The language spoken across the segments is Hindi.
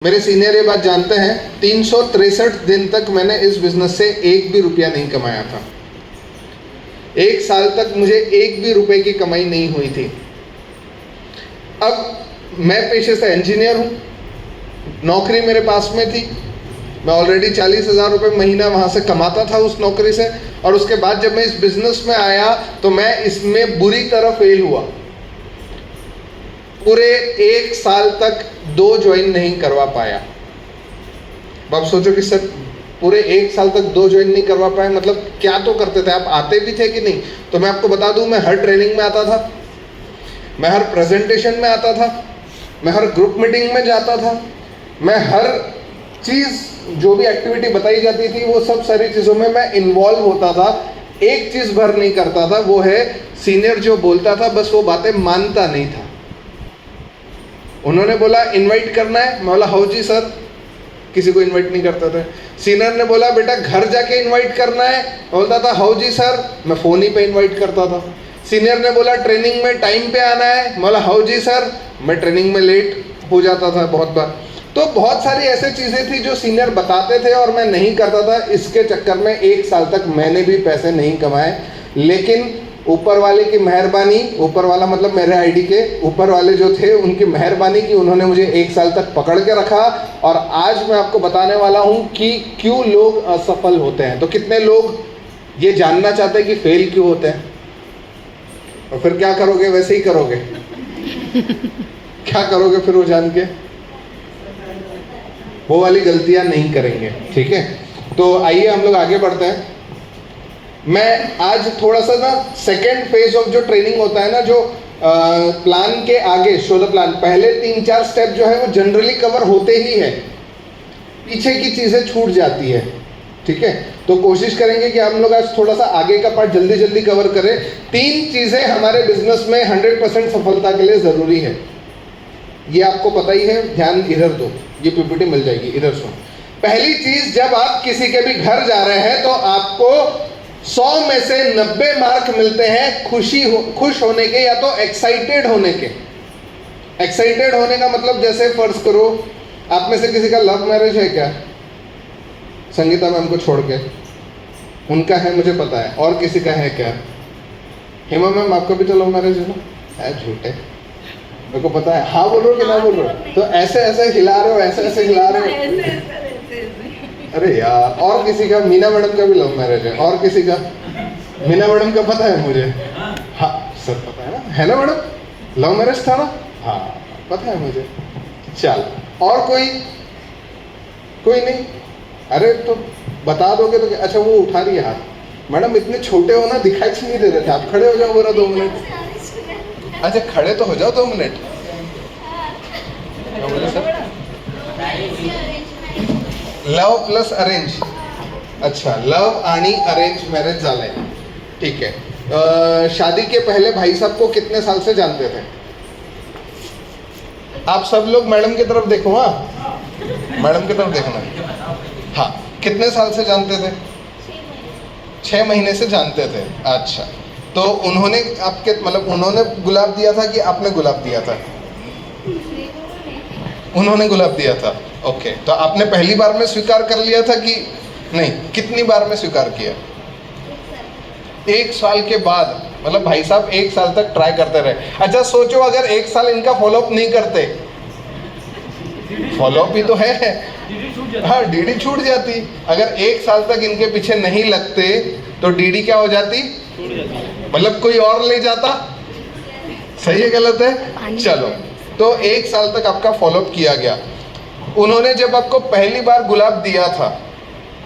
मेरे सीनियर ये बात जानते हैं, 363 दिन तक मैंने इस बिजनेस से एक भी रुपया नहीं कमाया था। एक साल तक मुझे एक भी रुपए की कमाई नहीं हुई थी। अब मैं पेशे से इंजीनियर हूँ, नौकरी मेरे पास में थी, मैं ऑलरेडी 40,000 रुपये महीना वहाँ से कमाता था उस नौकरी से, और उसके बाद जब मैं इस बिजनेस में आया तो मैं इसमें बुरी तरह फेल हुआ। पूरे एक साल तक 2 ज्वाइन नहीं करवा पाया। अब सोचो कि सर पूरे एक साल तक 2 ज्वाइन नहीं करवा पाए, मतलब क्या तो करते थे आप, आते भी थे कि नहीं? तो मैं आपको बता दूं, मैं हर ट्रेनिंग में आता था, मैं हर प्रेजेंटेशन में आता था, मैं हर ग्रुप मीटिंग में जाता था, मैं हर चीज़ जो भी एक्टिविटी बताई जाती थी वो सब सारी चीज़ों में मैं इन्वॉल्व होता था। एक चीज़ भर नहीं करता था, वो है सीनियर जो बोलता था बस वो बातें मानता नहीं था। उन्होंने बोला इनवाइट करना है, मैं बोला हाउ जी सर, किसी को इनवाइट नहीं करते थे। सीनियर ने बोला बेटा घर जाके इनवाइट करना है, बोलता था हाउ जी सर, मैं फ़ोन ही पे इनवाइट करता था। सीनियर ने बोला ट्रेनिंग में टाइम पे आना है, बोला हाउ जी सर, मैं ट्रेनिंग में लेट हो जाता था बहुत बार। तो बहुत सारी ऐसी चीज़ें थी जो सीनियर बताते थे और मैं नहीं करता था। इसके चक्कर में एक साल तक मैंने भी पैसे नहीं कमाए, लेकिन ऊपर वाले की मेहरबानी, ऊपर वाला मतलब मेरे आईडी के ऊपर वाले जो थे उनकी मेहरबानी की उन्होंने मुझे एक साल तक पकड़ के रखा। और आज मैं आपको बताने वाला हूँ कि क्यों लोग असफल होते हैं। तो कितने लोग ये जानना चाहते हैं कि फेल क्यों होते हैं? और फिर क्या करोगे? वैसे ही करोगे? क्या करोगे फिर वो जान के? वो वाली गलतियां नहीं करेंगे, ठीक है? तो आइए हम लोग आगे बढ़ते हैं। मैं आज थोड़ा सा ना सेकेंड फेज ऑफ जो ट्रेनिंग होता है ना, जो प्लान के आगे शो द प्लान, पहले 3-4 स्टेप जो है वो जनरली कवर होते ही है, पीछे की चीज़ें छूट जाती है, ठीक है? तो कोशिश करेंगे कि हम लोग आज थोड़ा सा आगे का पार्ट जल्दी जल्दी कवर करें। 3 चीज़ें हमारे बिजनेस में 100% सफलता के लिए ज़रूरी है, ये आपको पता ही है। ध्यान इधर दो, ये पीपीटी मिल जाएगी, इधर सुनो। पहली चीज़, जब आप किसी के भी घर जा रहे हैं तो आपको 100 में से 90 मार्क मिलते हैं खुश होने के, या तो एक्साइटेड होने के। एक्साइटेड होने का मतलब जैसे फर्ज करो आप में से किसी का लव मैरिज है क्या? संगीता मैम को छोड़ के उनका है, मुझे पता है। और किसी का है क्या? हेमा मैम आपका भी तो लव मैरिज है ना? है, झूठे, मेरे को पता है। हाँ बोल रहे हो कि ना बोल रहे हो? तो ऐसे ऐसे हिला रहे हो, ऐसे ऐसे हिला रहे हो। अरे यार, और किसी का? मीना मैडम का भी लव मैरिज है। और किसी का? मीना मैडम का पता है मुझे। हाँ सर पता है ना, है ना मैडम? लव मैरिज था ना? हाँ पता है मुझे। चल, और कोई नहीं? अरे तो बता दोगे तो? अच्छा वो उठा रही है हाथ। मैडम इतने छोटे हो ना, दिखाई नहीं दे रहे थे आप। खड़े हो जाओ जरा 2 मिनट। अच्छा खड़े तो हो जाओ 2 मिनट। लव प्लस अरेंज, अच्छा लव आणि अरेंज मैरिज झालंय, ठीक है। शादी के पहले भाई साहब को कितने साल से जानते थे आप? सब लोग मैडम की तरफ देखो, हाँ मैडम की तरफ देखना। हाँ, कितने साल से जानते थे? 6 महीने से जानते थे। अच्छा, तो उन्होंने आपके मतलब उन्होंने गुलाब दिया था कि आपने गुलाब दिया था? उन्होंने गुलाब दिया था। ओके, तो आपने पहली बार में स्वीकार कर लिया था कि नहीं? कितनी बार में स्वीकार किया? 1 साल के बाद, मतलब भाई साहब 1 साल तक ट्राई करते रहे। अच्छा सोचो अगर 1 साल इनका फॉलोअप नहीं करते, फॉलोअप भी तो है, हाँ डीडी छूट जाती। अगर 1 साल तक इनके पीछे नहीं लगते तो डीडी क्या हो जाती? मतलब कोई और ले जाता। सही है गलत है? चलो, तो 1 साल तक आपका फॉलोअप किया गया। उन्होंने जब आपको पहली बार गुलाब दिया था,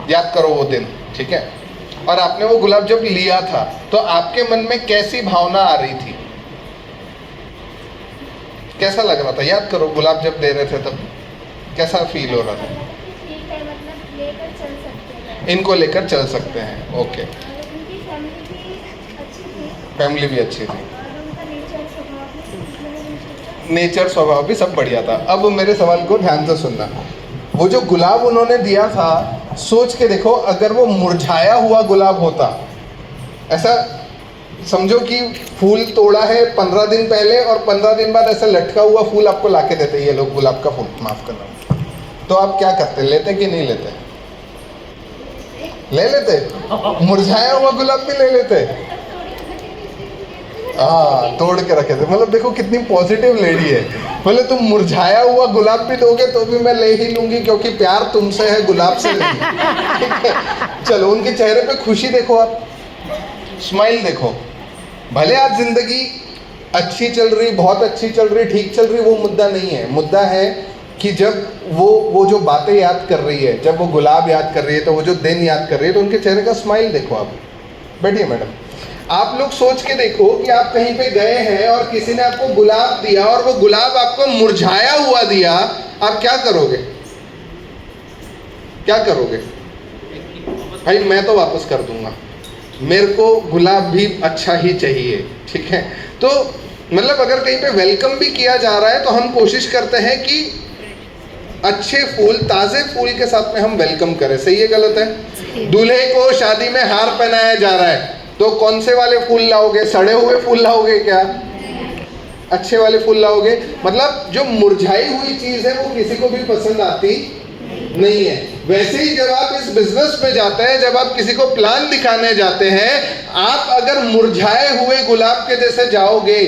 याद करो वो दिन, ठीक है? और आपने वो गुलाब जब लिया था तो आपके मन में कैसी भावना आ रही थी? कैसा लग रहा था? याद करो, गुलाब जब दे रहे थे तब कैसा फील हो रहा था? इनको लेकर चल सकते हैं। ओके, फैमिली भी अच्छी थी, नेचर स्वभाव भी सब बढ़िया था। अब मेरे सवाल को ध्यान से सुनना। वो जो गुलाब उन्होंने दिया था, सोच के देखो अगर वो मुरझाया हुआ गुलाब होता, ऐसा समझो कि फूल तोड़ा है 15 दिन पहले और 15 दिन बाद ऐसा लटका हुआ फूल आपको लाके देते, ये लोग गुलाब का फूल, माफ करना, तो आप क्या करते, लेते कि नहीं लेते? ले लेते? मुरझाया हुआ गुलाब भी ले लेते? हाँ, तोड़ के रखे थे। मतलब देखो कितनी पॉजिटिव लेडी है। बोले तुम मुरझाया हुआ गुलाब भी दोगे तो भी मैं ले ही लूंगी, क्योंकि प्यार तुमसे है, गुलाब से नहीं। ठीक है, चलो उनके चेहरे पे खुशी देखो, आप स्माइल देखो। भले आज जिंदगी अच्छी चल रही, बहुत अच्छी चल रही, ठीक चल रही, वो मुद्दा नहीं है। मुद्दा है कि जब वो जो बातें याद कर रही है, जब वो गुलाब याद कर रही है, तो वो जो दिन याद कर रही है, तो उनके चेहरे का स्माइल देखो आप। बैठिए मैडम। आप लोग सोच के देखो कि आप कहीं पे गए हैं और किसी ने आपको गुलाब दिया और वो गुलाब आपको मुरझाया हुआ दिया, आप क्या करोगे? क्या करोगे? भाई मैं तो वापस कर दूंगा, मेरे को गुलाब भी अच्छा ही चाहिए। ठीक है, तो मतलब अगर कहीं पे वेलकम भी किया जा रहा है तो हम कोशिश करते हैं कि अच्छे फूल, ताजे फूल के साथ में हम वेलकम करें। सही है गलत है? दूल्हे को शादी में हार पहनाया जा रहा है तो कौन से वाले फूल लाओगे? सड़े हुए फूल लाओगे क्या? अच्छे वाले फूल लाओगे। मतलब जो मुरझाई हुई चीज है वो किसी को भी पसंद आती नहीं है। वैसे ही जब आप इस बिजनेस में जाते हैं, जब आप किसी को प्लान दिखाने जाते हैं, आप अगर मुरझाए हुए गुलाब के जैसे जाओगे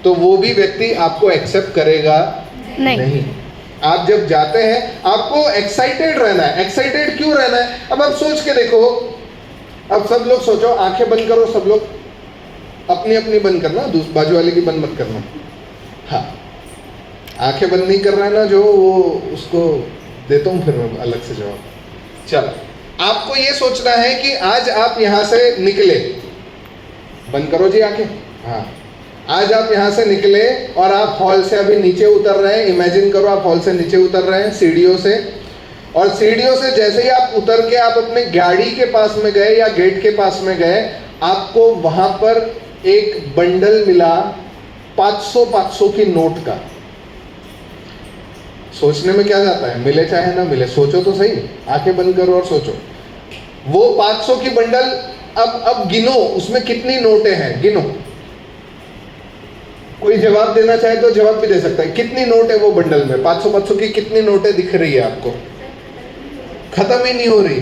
तो वो भी व्यक्ति आपको एक्सेप्ट करेगा नहीं। आप जब जाते हैं आपको एक्साइटेड रहना है। एक्साइटेड क्यों रहना है? अब आप सोच के देखो, अब सब लोग सोचो, आंखें बंद करो, सब लोग अपनी अपनी बंद करना, बाजू वाले की बंद मत करना। हाँ, आंखें बंद नहीं कर रहा है ना जो, वो उसको देता हूँ फिर अलग से जवाब। चलो, आपको ये सोचना है कि आज आप यहाँ से निकले, बंद करो जी आंखें। हाँ, आज आप यहाँ से निकले और आप हॉल से अभी नीचे उतर रहे हैं। इमेजिन करो आप हॉल से नीचे उतर रहे हैं सीढ़ियों से, और सीढ़ियों से जैसे ही आप उतर के आप अपने गाड़ी के पास में गए या गेट के पास में गए, आपको वहां पर एक बंडल मिला 500 की नोट का। सोचने में क्या जाता है, मिले चाहे ना मिले, सोचो तो सही, आंखें बंद करो और सोचो। वो 500 की बंडल, अब गिनो उसमें कितनी नोटें हैं, गिनो। कोई जवाब देना चाहे तो जवाब भी दे सकता है। कितनी नोट है वो बंडल में? 500 की कितनी नोटें दिख रही है आपको? खत्म ही नहीं हो रही।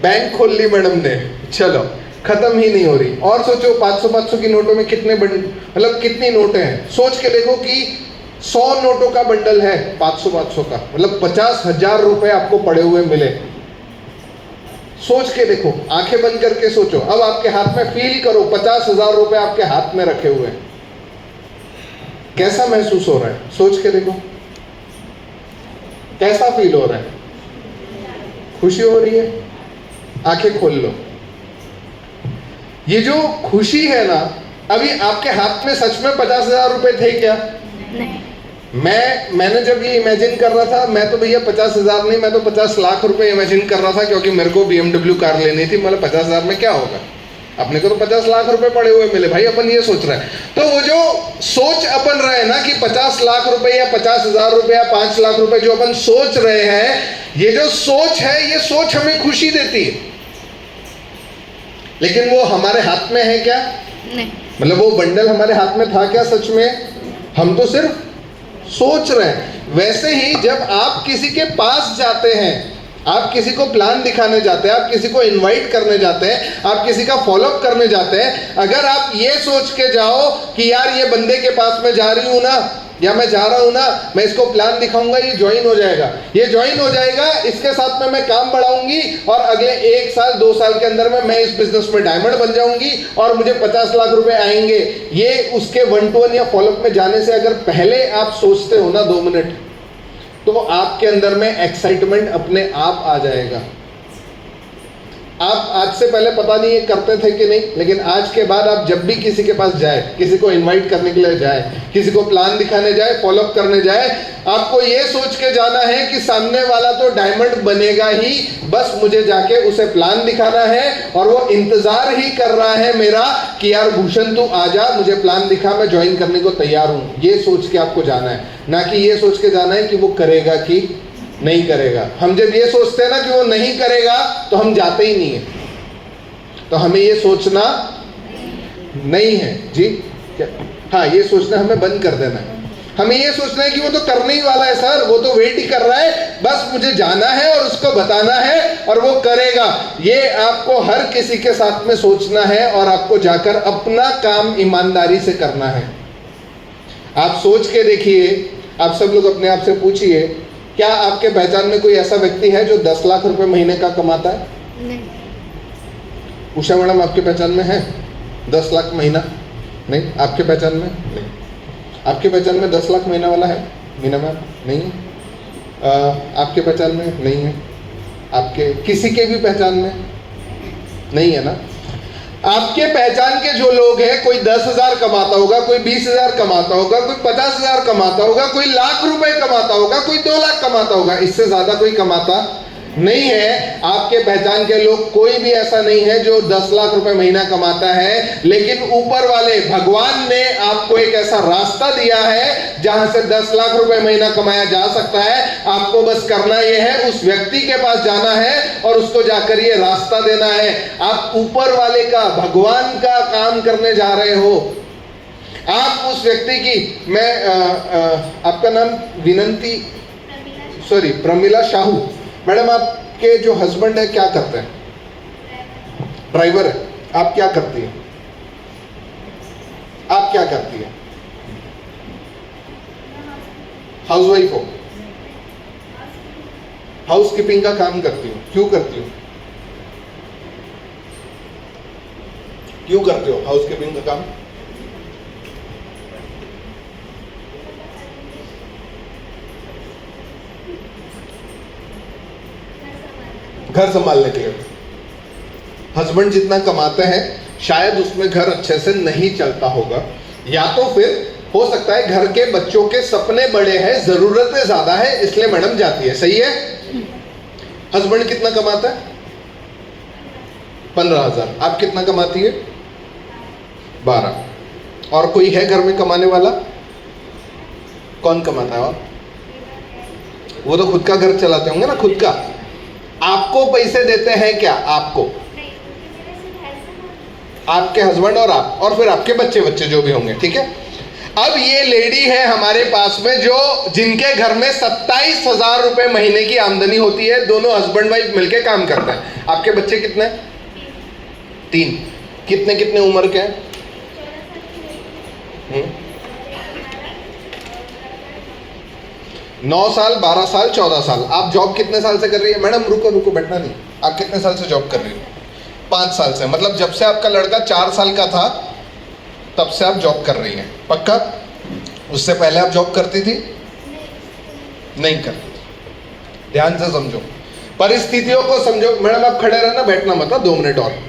बैंक खोल ली मैडम ने, चलो खत्म ही नहीं हो रही। और सोचो 500 की नोटों में कितने मतलब कितनी नोटें हैं? सोच के देखो कि 100 नोटों का बंडल है 500 का, मतलब 50,000 रुपए आपको पड़े हुए मिले। सोच के देखो, आंखें बंद करके सोचो। अब आपके हाथ में फील करो 50,000 रुपए आपके हाथ में रखे हुए हैं, कैसा महसूस हो रहा है? सोच के देखो कैसा फील हो रहा है? खुशी हो रही है? आंखें खोल लो। ये जो खुशी है ना, अभी आपके हाथ में सच में 50,000 रुपए थे क्या? नहीं। मैंने जब ये इमेजिन कर रहा था, मैं तो भैया 50,000 नहीं, मैं तो 50 लाख रुपए इमेजिन कर रहा था, क्योंकि मेरे को BMW कार लेनी थी। मतलब 50,000 में क्या होगा, अपने को तो 50 लाख रुपए पड़े हुए मिले। भाई अपन ये सोच रहे हैं, तो वो जो सोच अपन रहे ना कि 50 लाख रुपए या 50,000 रुपए या 5 लाख रुपए जो अपन सोच रहे हैं, ये जो सोच है, ये सोच हमें खुशी देती है। लेकिन वो हमारे हाथ में है क्या? नहीं। मतलब वो बंडल हमारे हाथ में था क्या सच में? हम तो सिर्फ सोच रहे हैं। वैसे ही जब आप किसी के पास जाते हैं, आप किसी को प्लान दिखाने जाते हैं, आप किसी को इनवाइट करने जाते हैं, आप किसी का फॉलोअप करने जाते हैं, अगर आप ये सोच के जाओ कि यार ये बंदे के पास मैं जा रही हूं ना, या मैं जा रहा हूं ना, मैं इसको प्लान दिखाऊंगा, ये ज्वाइन हो जाएगा, ये ज्वाइन हो जाएगा, इसके साथ में मैं काम बढ़ाऊंगी और अगले 1 साल 2 साल के अंदर में मैं इस बिजनेस में डायमंड बन जाऊंगी और मुझे 50 लाख रुपए आएंगे। ये उसके 1 to 1 या फॉलोअप में जाने से अगर पहले आप सोचते हो ना 2 मिनट, तो आपके अंदर में एक्साइटमेंट अपने आप आ जाएगा। आप आज से पहले पता नहीं ये करते थे कि नहीं, लेकिन आज के बाद आप जब भी किसी के पास जाए, किसी को इनवाइट करने के लिए जाए, किसी को प्लान दिखाने जाए, फॉलोअप करने जाए, आपको ये सोच के जाना है कि सामने वाला तो डायमंड बनेगा ही, बस मुझे जाके उसे प्लान दिखाना है और वो इंतजार ही कर रहा है मेरा कि यार भूषण तू आजा, मुझे प्लान दिखा, मैं ज्वाइन करने को तैयार हूँ। ये सोच के आपको जाना है, ना कि ये सोच के जाना है कि वो करेगा कि नहीं करेगा। हम जब ये सोचते हैं ना कि वो नहीं करेगा तो हम जाते ही नहीं है। तो हमें ये सोचना नहीं है जी, क्या? हाँ, ये सोचना हमें बंद कर देना है। हमें ये सोचना है कि वो तो करने ही वाला है सर, वो तो वेट ही कर रहा है, बस मुझे जाना है और उसको बताना है और वो करेगा। ये आपको हर किसी के साथ में सोचना है और आपको जाकर अपना काम ईमानदारी से करना है। आप सोच के देखिए, आप सब लोग अपने आप से पूछिए, क्या आपके पहचान में कोई ऐसा व्यक्ति है जो 10 लाख रुपए महीने का कमाता है? नहीं। उषा मैडम आपके पहचान में है 10 लाख महीना? नहीं। आपके पहचान में? नहीं। आपके पहचान में 10 लाख महीना वाला है मीना मैम? नहीं है। आपके पहचान में नहीं है? आपके किसी के भी पहचान में नहीं है ना? आपके पहचान के जो लोग हैं, कोई 10,000 कमाता होगा, कोई 20,000 कमाता होगा, कोई 50,000 कमाता होगा, कोई लाख रुपए कमाता होगा, कोई 2 लाख कमाता होगा, इससे ज्यादा कोई कमाता नहीं है। आपके पहचान के लोग कोई भी ऐसा नहीं है जो 10 लाख रुपए महीना कमाता है, लेकिन ऊपर वाले भगवान ने आपको एक ऐसा रास्ता दिया है जहां से 10 लाख रुपए महीना कमाया जा सकता है। आपको बस करना यह है, उस व्यक्ति के पास जाना है और उसको जाकर ये रास्ता देना है। आप ऊपर वाले का, भगवान का काम करने जा रहे हो। आप उस व्यक्ति की, मैं आपका नाम विनंती, सॉरी प्रमिला शाहू मैडम, आपके जो हस्बैंड है क्या करते हैं? ड्राइवर है। आप क्या करती हैं? आप क्या करती हैं? हाउसवाइफ हो? हाउस कीपिंग का काम करती हो? क्यों करती हो? क्यों करते हो हाउस कीपिंग का काम? घर संभालने के लिए। हस्बैंड जितना कमाते हैं शायद उसमें घर अच्छे से नहीं चलता होगा, या तो फिर हो सकता है घर के बच्चों के सपने बड़े हैं, जरूरतें ज्यादा है, इसलिए मैडम जाती है। सही है? हस्बैंड कितना कमाता है? 15,000। आप कितना कमाती है? 12। और कोई है घर में कमाने वाला? कौन कमाता है? आप? वो तो खुद का घर चलाते होंगे ना, खुद का। आपको पैसे देते हैं क्या? आपको? आपके हस्बैंड और आप, और फिर आपके बच्चे बच्चे जो भी होंगे, ठीक है। अब ये लेडी है हमारे पास में जो जिनके घर में 27,000 रुपए महीने की आमदनी होती है, दोनों हस्बैंड वाइफ मिलके काम करते हैं। आपके बच्चे कितने? 3। कितने कितने उम्र के हैं? 9 साल, 12 साल, 14 साल। आप जॉब कितने साल से कर रही है? मैडम रुको रुको, बैठना नहीं। आप कितने साल से जॉब कर रही हो? 5 साल से। मतलब जब से आपका लड़का 4 साल का था तब से आप जॉब कर रही हैं? पक्का? उससे पहले आप जॉब करती थी? नहीं करती थी। ध्यान से समझो, परिस्थितियों को समझो। मैडम आप खड़े रहना, बैठना मत, 2 मिनट और।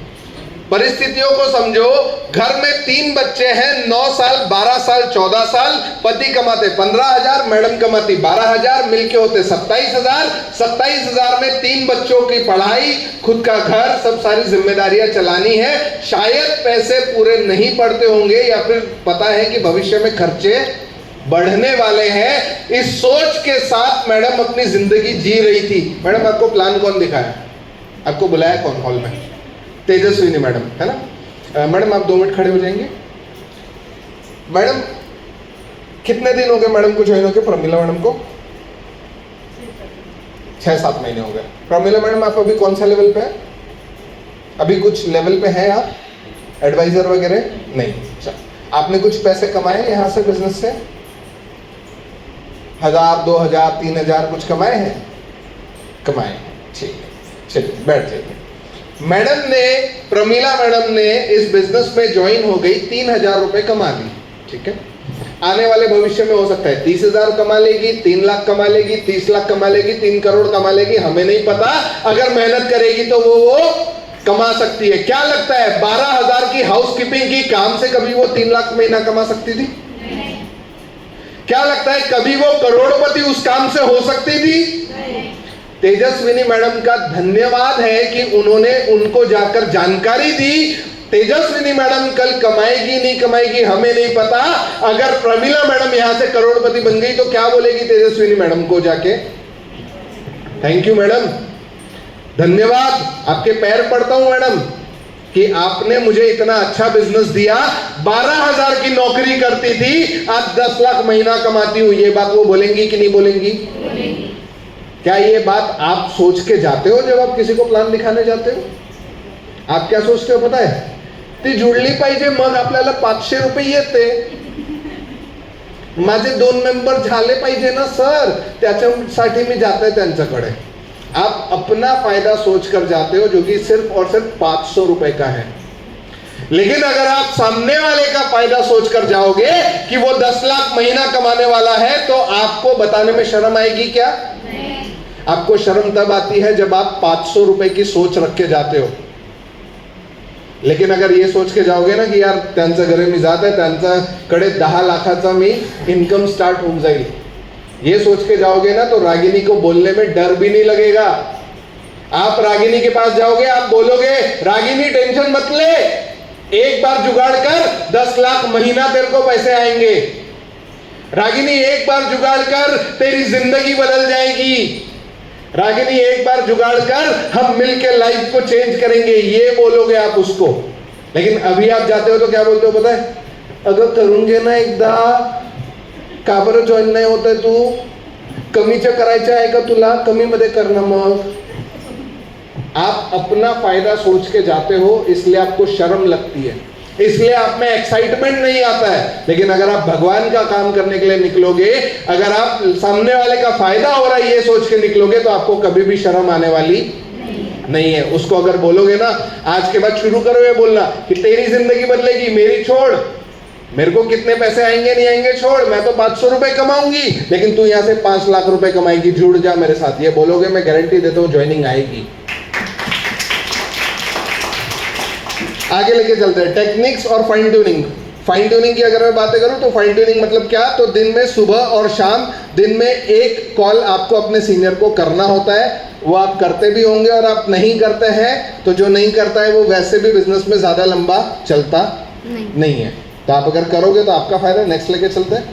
परिस्थितियों को समझो। घर में 3 बच्चे हैं, 9 साल, 12 साल, 14 साल। पति कमाते 15,000, मैडम कमाती 12,000, मिलके होते 27,000। 27,000 में 3 बच्चों की पढ़ाई, खुद का घर, सब सारी जिम्मेदारियां चलानी है। शायद पैसे पूरे नहीं पड़ते होंगे, या फिर पता है कि भविष्य में खर्चे बढ़ने वाले हैं। इस सोच के साथ मैडम अपनी जिंदगी जी रही थी। मैडम आपको प्लान कौन दिखाया? आपको बुलाया कौन हॉल में? तेजस्विनी मैडम, है ना। मैडम आप 2 मिनट खड़े हो जाएंगे। मैडम कितने दिन हो गए मैडम को ज्वाइन होकर? प्रमिला मैडम को 6-7 महीने हो गए। प्रमिला मैडम आप अभी कौन सा लेवल पे है? अभी कुछ लेवल पे है आप? एडवाइजर वगैरह नहीं? अच्छा, आपने कुछ पैसे कमाए यहाँ से बिजनेस से? 1,000, 2,000, 3,000 कुछ कमाए हैं? कमाए। ठीक है, चलिए बैठ जाइए। मैडम ने, प्रमिला मैडम ने इस बिजनेस में ज्वाइन हो गई, 3,000 रुपए कमा ली, ठीक है। आने वाले भविष्य में हो सकता है 30,000 कमा लेगी, 3 लाख कमा लेगी, 30 लाख कमा लेगी, 3 करोड़ कमा लेगी, हमें नहीं पता। अगर मेहनत करेगी तो वो कमा सकती है। क्या लगता है 12,000 की हाउस कीपिंग की काम से कभी वो 3 लाख महीना कमा सकती थी? क्या लगता है कभी वो करोड़पति उस काम से हो सकती थी? तेजस्विनी मैडम का धन्यवाद है कि उन्होंने उनको जाकर जानकारी दी। तेजस्विनी मैडम कल कमाएगी नहीं कमाएगी हमें नहीं पता। अगर प्रमिला मैडम यहां से करोड़पति बन गई तो क्या बोलेगी तेजस्विनी मैडम को जाके? थैंक यू मैडम, धन्यवाद, आपके पैर पड़ता हूं मैडम। कि आपने मुझे इतना अच्छा बिजनेस दिया, 12,000 की नौकरी करती थी, आज 10 लाख महीना कमाती हूं। ये बात वो बोलेंगी कि नहीं बोलेंगी? क्या ये बात आप सोच के जाते हो जब आप किसी को प्लान दिखाने जाते हो? आप क्या सोचते हो पता है? ती जुळली पाहिजे, मग आपल्याला 500 रुपये येते. माझे 2 मेंबर झाले पाहिजे ना सर, त्याच्यासाठी मी जाते त्यांच्याकडे. आप अपना फायदा सोचकर जाते हो, जो कि सिर्फ और सिर्फ 500 रुपए का है. लेकिन अगर आप सामने वाले का फायदा सोचकर जाओगे कि वो 10 लाख महीना कमाने वाला है, तो आपको बताने में शर्म आएगी क्या? आपको शर्म तब आती है जब आप 500 रुपए की सोच रख के जाते हो. लेकिन अगर ये सोच के जाओगे ना कि यार त्यांचं घरी मी जात आहे, त्यांच्याकडे 10 लाखाचा मी इन्कम स्टार्ट होऊन जाईल, ये सोच के जाओगे ना, तो रागिनी को बोलने में डर भी नहीं लगेगा. आप रागिनी के पास जाओगे, आप बोलोगे रागिनी टेंशन मत ले, एक बार जुगाड़ कर 10 लाख महीना तेरे को पैसे आएंगे. रागिनी एक बार जुगाड़ कर, तेरी जिंदगी बदल जाएगी. रागिनी एक बार जुगाड़ कर, हम मिलके लाइफ को चेंज करेंगे, ये बोलोगे आप उसको. लेकिन अभी आप जाते हो तो क्या बोलते हो पता है? अगर करूंगे ना एकदा, का बरं जॉईन नाही होत आहे तू? कमीचं करायचं आहे का तुला? कमी मध्ये कर ना मग. आप अपना फायदा सोच के जाते हो, इसलिए आपको शर्म लगती है, इसलिए आप में एक्साइटमेंट नहीं आता है. लेकिन अगर आप भगवान का काम करने के लिए निकलोगे, अगर आप सामने वाले का फायदा हो रहा है ये सोच के निकलोगे, तो आपको कभी भी शर्म आने वाली नहीं है. उसको अगर बोलोगे ना, आज के बाद शुरू करो ये बोलना कि तेरी जिंदगी बदलेगी, मेरी छोड़, मेरे को कितने पैसे आएंगे नहीं आएंगे छोड़, मैं तो 500 रुपए कमाऊंगी, लेकिन तू यहाँ से 5 लाख रुपए कमाएगी, जुड़ जा मेरे साथ. ये बोलोगे, मैं गारंटी देता हूँ ज्वाइनिंग आएगी. आगे लेके चलते हैं, टेक्निक्स और फाइन ट्यूनिंग. फाइन ट्यूनिंग की अगर मैं बातें करूं तो फाइन ट्यूनिंग मतलब क्या? तो दिन में सुबह और शाम, दिन में एक कॉल आपको अपने सीनियर को करना होता है. वो आप करते भी होंगे और आप नहीं करते हैं, तो जो नहीं करता है वो वैसे भी बिजनेस में ज्यादा लंबा चलता नहीं है. तो आप अगर करोगे तो आपका फायदा. नेक्स्ट लेके चलते हैं.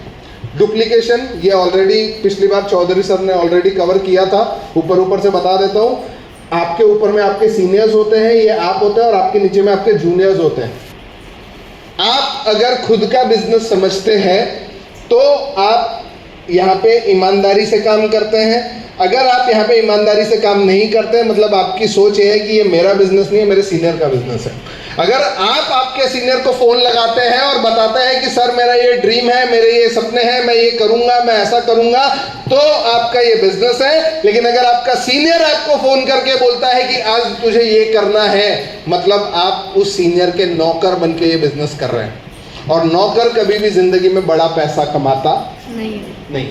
डुप्लीकेशन, ये ऑलरेडी पिछली बार चौधरी सर ने ऑलरेडी कवर किया था, ऊपर से बता देता हूँ. आपके ऊपर में आपके सीनियर्स होते हैं, ये आप होते हैं, और आपके नीचे में आपके जूनियर्स होते हैं. आप अगर खुद का बिजनेस समझते हैं तो आप यहाँ पे ईमानदारी से काम करते हैं. अगर आप यहाँ पे ईमानदारी से काम नहीं करते, मतलब आपकी सोच ये है कि ये मेरा बिजनेस नहीं है, मेरे सीनियर का बिजनेस है. अगर आप आपके सीनियर को फोन लगाते हैं और बताते हैं कि सर मेरा ये ड्रीम है, मेरे ये सपने हैं, मैं ये करूंगा, मैं ऐसा करूंगा, तो आपका ये बिजनेस है. लेकिन अगर आपका सीनियर आपको फोन करके बोलता है कि आज तुझे ये करना है, मतलब आप उस सीनियर के नौकर बन के ये बिजनेस कर रहे हैं. और नौकर कभी भी जिंदगी में बड़ा पैसा कमाता नहीं.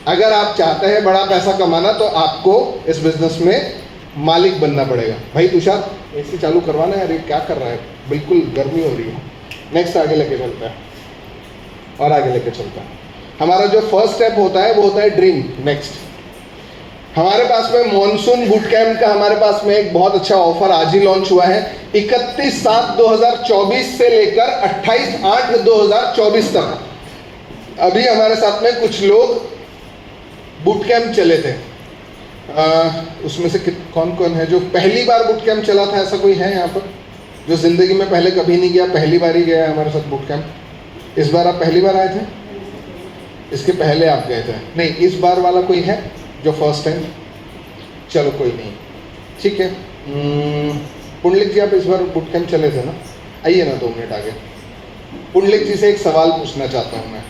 अगर आप चाहते हैं बड़ा पैसा कमाना, तो आपको इस बिजनेस में मालिक बनना पड़ेगा. भाई तुषार, एसी चालू करवाना है यार, ये क्या कर रहा है, बिल्कुल गर्मी हो रही है. नेक्स्ट आगे लेके चलता है, और आगे लेके चलता है. हमारा जो फर्स्ट स्टेप होता है वो होता है ड्रीम. नेक्स्ट हमारे पास में मॉनसून बूट कैंप का हमारे पास में एक बहुत अच्छा ऑफर आज ही लॉन्च हुआ है. 31/7/2024 से लेकर 28/8/2024 तक अभी हमारे साथ में कुछ लोग बूट कैंप चले थे. उसमें से कौन कौन है जो पहली बार बूट कैंप चला था? ऐसा कोई है यहाँ पर जो जिंदगी में पहले कभी नहीं गया, पहली बार ही गया है हमारे साथ बूट कैंप? इस बार आप पहली बार आए थे? इसके पहले आप गए थे? नहीं, इस बार वाला कोई है जो फर्स्ट टाइम? चलो कोई नहीं, ठीक है. पुंडलिक जी, आप इस बार बूट कैंप चले थे ना? आइए ना 2 मिनट आगे. पुंडलिक जी से एक सवाल पूछना चाहता हूँ मैं.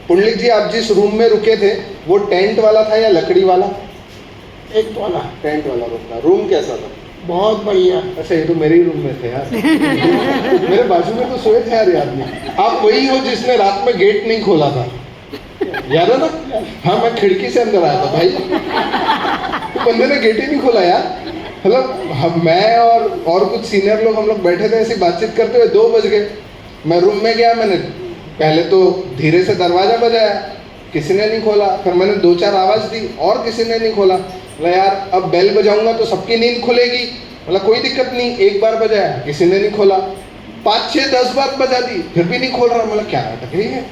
पुंडलिक जी, आप जिस रूम में रुके थे वो टेंट वाला था या लकड़ी वाला? एक वाला टेंट वाला रूम था. रूम कैसा था? बहुत बढ़िया. अच्छा, ये तो मेरे ही रूम में थे यार. मेरे बाजू में तो सोए थे यार ये आदमी. आप वही हो जिसने रात में गेट नहीं खोला था, याद है ना? हाँ, मैं खिड़की से अंदर आया था भाई. तो बंदे ने गेट ही नहीं खोला यार. मतलब मैं और कुछ सीनियर लोग, हम लोग बैठे थे ऐसी बातचीत करते हुए, 2 बज गए. मैं रूम में गया, मैंने पहले तो धीरे से दरवाजा बजाया, किसी ने नहीं खोला. फिर मैंने 2-4 आवाज दी और किसी ने नहीं खोला. बोला यार अब बेल बजाऊंगा तो सबकी नींद खुलेगी. बोला कोई दिक्कत नहीं, 1 बार बजाया, किसी ने नहीं खोला. 5, 6, 10 बार बजा दी, फिर भी नहीं खोल रहा. बोला क्या नाटक है ये?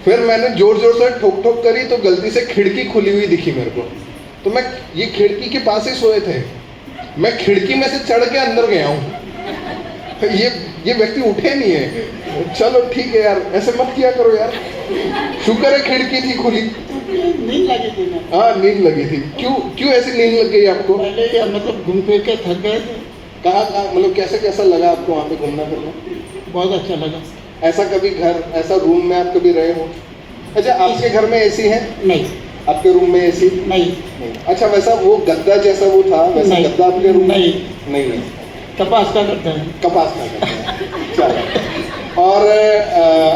फिर मैंने जोर जोर से ठोक ठोक करी तो गलती से खिड़की खुली हुई दिखी मेरे को. तो मैं ये खिड़की के पास ही सोए थे, मैं खिड़की में से चढ़ के अंदर गया हूँ। ये व्यक्ति उठे नहीं है। चलो ठीक है यार, ऐसे मत किया करो यार। शुक्र है खिड़की थी खुली। नींद लगी थी ना। हाँ नींद लगी थी। क्यों ऐसी नींद लग गई आपको? पहले या मतलब घूम फिर के थक गए थे। कहाँ मतलब कैसा लगा आपको वहाँ पे घूमना फिरना? बहुत अच्छा लगा। ऐसा कभी घर, ऐसा रूम में आप कभी रहे हो? अच्छा, आपके घर में एसी है? नहीं। आपके रूम में एसी नहीं। अच्छा, वैसा वो गद्दा जैसा वो था वैसा नहीं। गद्दा आपके रूम में? नहीं। नहीं है। कपास का करता है। कपास का करता है। चलो। और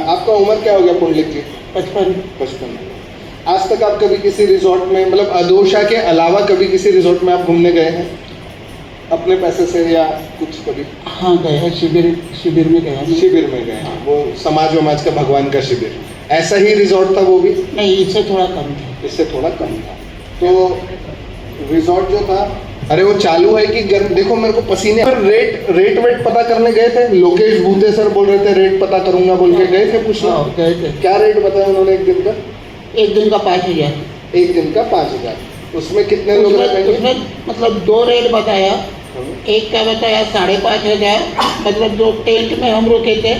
आपका उम्र क्या हो गया पुंडलिक जी? 55। आज तक आप कभी किसी रिजॉर्ट में, मतलब अदोशा के अलावा कभी किसी रिजॉर्ट में आप घूमने गए हैं अपने पैसे से या कुछ कभी? हाँ गए हैं, शिविर में गए हैं। शिविर में गए हैं, वो समाज वमाज का भगवान का शिविर, ऐसा ही रिजॉर्ट था वो भी? नहीं, इससे थोड़ा कम था। इससे थोड़ा कम था। तो रिजॉर्ट जो था, अरे वो चालू है कि गर्म? देखो मेरे को पसीने। फिर रेट वेट पता करने गए थे? लोकेश भूते सर बोल रहे थे रेट पता करूंगा बोल के गए थे पूछना? हाँ गए थे। क्या रेट बताया उन्होंने एक दिन का? एक दिन का 5,000। एक दिन का 5,000। उसमें कितने लोग रहेंगे? उसमें मतलब 2 रेट बताया। एक का बताया 5,500, मतलब जो टेंट में हम रुके थे,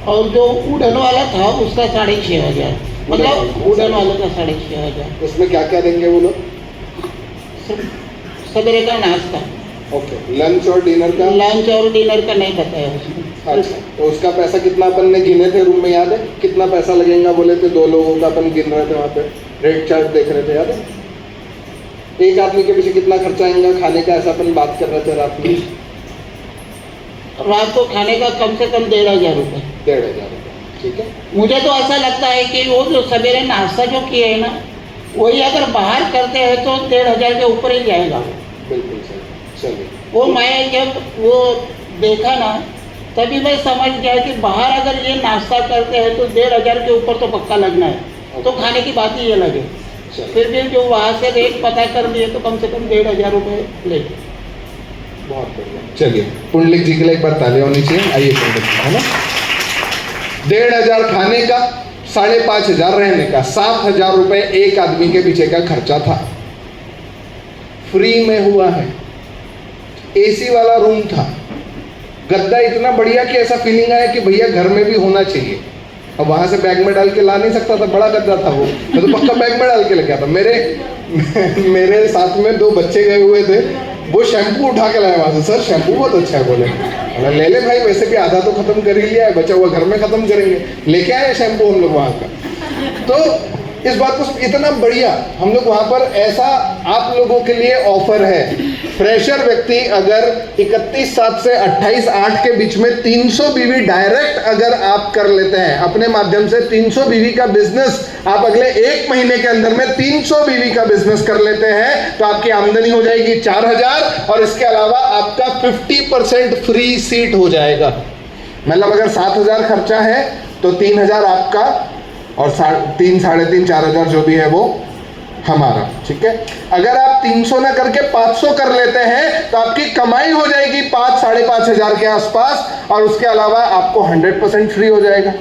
और जो वुडन वाला था उसका 6,500, मतलब वुडन वाले का 6,500। उसमें क्या क्या देंगे वो लोग? सवेरे का नाश्ता। ओके, लंच और डिनर का? लंच और डिनर का नहीं बताया उसमें। अच्छा, तो उसका पैसा कितना अपन ने गिने थे रूम में, याद है? कितना पैसा लगेगा बोले थे? 2 लोगों का अपन गिन रहे थे वहाँ पे, रेट चार्ट देख रहे थे, याद है? एक आदमी के पीछे कितना खर्चा आएगा खाने का, ऐसा अपन बात कर रहे थे रात में। रात को खाने का कम से कम 1,500 रुपये। 1,500 रुपये, ठीक है। मुझे तो ऐसा लगता है कि वो जो सवेरे नाश्ता जो किए है ना, वही अगर बाहर करते हैं तो 1,500 के ऊपर ही जाएगा। बिल्कुल सही। चलिए, वो मैं जब वो देखा ना, तभी मैं समझ गया कि बाहर अगर ये नाश्ता करते हैं तो 1,500 के ऊपर तो पक्का लगना है। तो खाने की बात ही अलग है। फिर भी जो वहाँ से रेट पता कर दिए तो कम से कम 1,500 रुपये ले। बहुत बढ़िया। चलिए, पुंडलिक जी के लिए एक बार तालियां होनी चाहिए। आइए पुंडलिक जी, है ना? 1,500 खाने का, 5,500 रहने का, 7,000 रुपये एक आदमी के पीछे का खर्चा था। फ्री में हुआ है। एसी वाला रूम था, गद्दा इतना बढ़िया कि ऐसा फीलिंग आया कि भैया घर में भी होना चाहिए। अब वहां से बैग में डाल के ला नहीं सकता था, बड़ा गद्दा था वो, मैं तो पक्का बैग में डाल के लेके आता। मेरे साथ में 2 बच्चे गए हुए थे, वो शैम्पू उठा के लाए वहां से। सर शैम्पू बहुत अच्छा है बोले। ले ले भाई, वैसे भी आधा तो खत्म कर ही लिया है, बचा हुआ घर में खत्म करेंगे। लेके आए शैम्पू हम लोग वहां का। तो इस बात को इतना बढ़िया हम लोग वहां पर, ऐसा आप लोगों के लिए ऑफर है। फ्रेशर व्यक्ति अगर 31/7 से 28/8 के बीच में 300 बीवी डायरेक्ट अगर आप कर लेते हैं अपने माध्यम से, 300 बीवी का बिजनेस आप अगले 1 महीने के अंदर में 300 बीवी का बिजनेस कर लेते हैं, तो आपकी आमदनी हो जाएगी 4,000, और इसके अलावा आपका 50% फ्री सीट हो जाएगा। मतलब अगर 7,000 खर्चा है तो 3,000 आपका, और 3, 3.5, 4,000 जो भी है वो हमारा, ठीक है। अगर आप 300 ना करके 500 कर लेते हैं तो आपकी कमाई हो जाएगी 5, 5,500 के आसपास, और उसके अलावा आपको 100% फ्री हो जाएगा।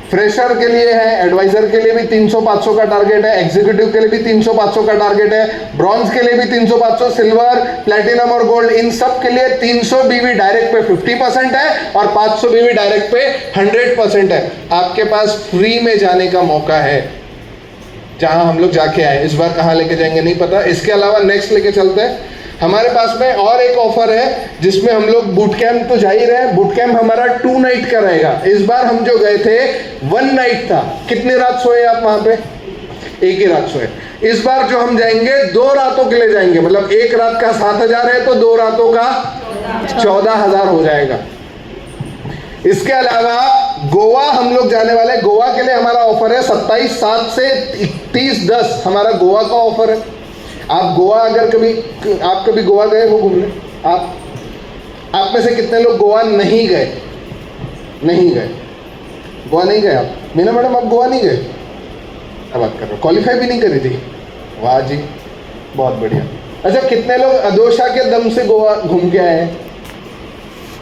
फ्रेशर के लिए है, एडवाइजर के लिए भी 300-500 का टारगेट है, एग्जीक्यूटिव के लिए भी 300-500 का टारगेट है, ब्रॉन्ज के लिए भी 300-500, सिल्वर, प्लेटिनम और गोल्ड, इन सब के लिए 300 बीवी डायरेक्ट पे 50% है, और 500 बीवी डायरेक्ट पे 100% है। आपके पास फ्री में जाने का मौका है जहां हम लोग जाके आए। इस बार कहाँ लेके जाएंगे नहीं पता। इसके अलावा नेक्स्ट लेके चलते हैं। हमारे पास में और एक ऑफर है जिसमें हम लोग बूट कैंप तो जा ही रहे हैं। बूट कैंप हमारा 2 नाइट का रहेगा। इस बार हम जो गए थे 1 नाइट था। कितने रात सोए आप वहां पे? 1 ही रात सोए। इस बार जो हम जाएंगे 2 रातों के लिए जाएंगे, मतलब 1 रात का 7,000 है तो 2 रातों का 14,000 हो जाएगा। इसके अलावा गोवा हम लोग जाने वाले। गोवा के लिए हमारा ऑफर है 27/7 से 31/10 हमारा गोवा का ऑफर है। आप गोवा अगर आप कभी गोवा गए हो घूमने? आप में से कितने लोग गोवा नहीं गए? नहीं गए, गोवा नहीं गए आप? मीना मैडम आप गोवा नहीं गए? क्या बात कर रहे हो, क्वालिफाई भी नहीं करी थी? वाह जी, बहुत बढ़िया। अच्छा, कितने लोग अदोशा के दम से गोवा घूम के आए हैं?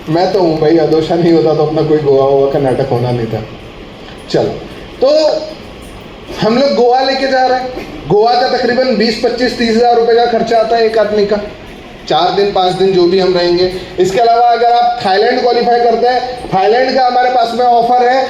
मैं तो हूँ भाई, अदोशा नहीं होता तो अपना कोई गोवा का नाटक होना नहीं था। चलो, तो हम लोग गोवा लेके जा रहे हैं। गोवा का तकरीबन 20, 25, 30 हज़ार रुपये का खर्चा आता है एक आदमी का। 4 दिन 5 दिन जो भी हम रहेंगे। इसके अलावा अगर आप थाईलैंड क्वालिफाई करते हैं, थाईलैंड का हमारे पास में ऑफर है।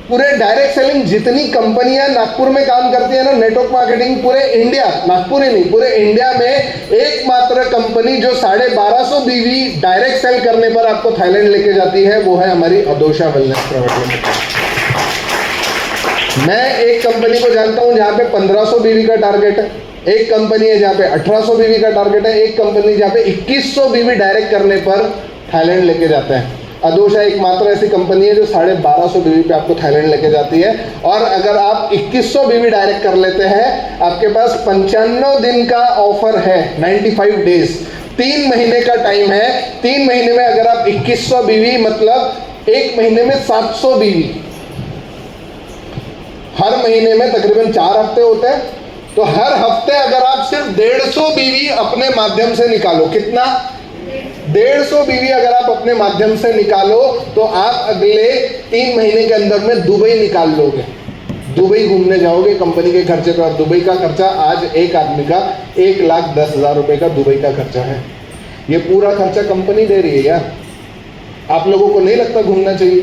पूरे डायरेक्ट सेलिंग जितनी कंपनियां नागपुर में काम करती है ना, नेटवर्क मार्केटिंग, पूरे इंडिया, नागपुर ही नहीं पूरे इंडिया में एकमात्र कंपनी जो 1250 बीवी डायरेक्ट सेल करने पर आपको थाईलैंड लेके जाती है, वो है हमारी अदोशा वेलनेस प्राइवेट लिमिटेड। मैं एक कंपनी को जानता हूं जहां पे 1500 बीवी का टारगेट है, एक कंपनी है जहां पे 1800 बीवी का टारगेट है, एक कंपनी जहां पे 2100 बीवी डायरेक्ट करने पर थाईलैंड लेके जाते हैं। अदोशा एकमात्र ऐसी कंपनी है जो 1250 बीवी पे आपको थाईलैंड लेके जाती है। और अगर आप 2100 बीवी डायरेक्ट कर लेते हैं, आपके पास 95 दिन का ऑफर है, 95 डेज, 3 महीने का टाइम है। 3 महीने में अगर आप 2100 बीवी, मतलब 1 महीने में 700 बीवी, हर महीने में तकरीबन 4 हफ्ते होते हैं, तो हर हफ्ते अगर आप सिर्फ 150 बीवी अपने माध्यम से निकालो, कितना 150 बीवी अगर आप अपने माध्यम से निकालो, तो आप अगले 3 महीने के अंदर में दुबई निकाल लोगे। दुबई घूमने जाओगे कंपनी के खर्चे पर। दुबई का खर्चा आज एक आदमी का 1,10,000 रुपए का दुबई का खर्चा है। ये पूरा खर्चा कंपनी दे रही है यार। आप लोगों को नहीं लगता घूमना चाहिए?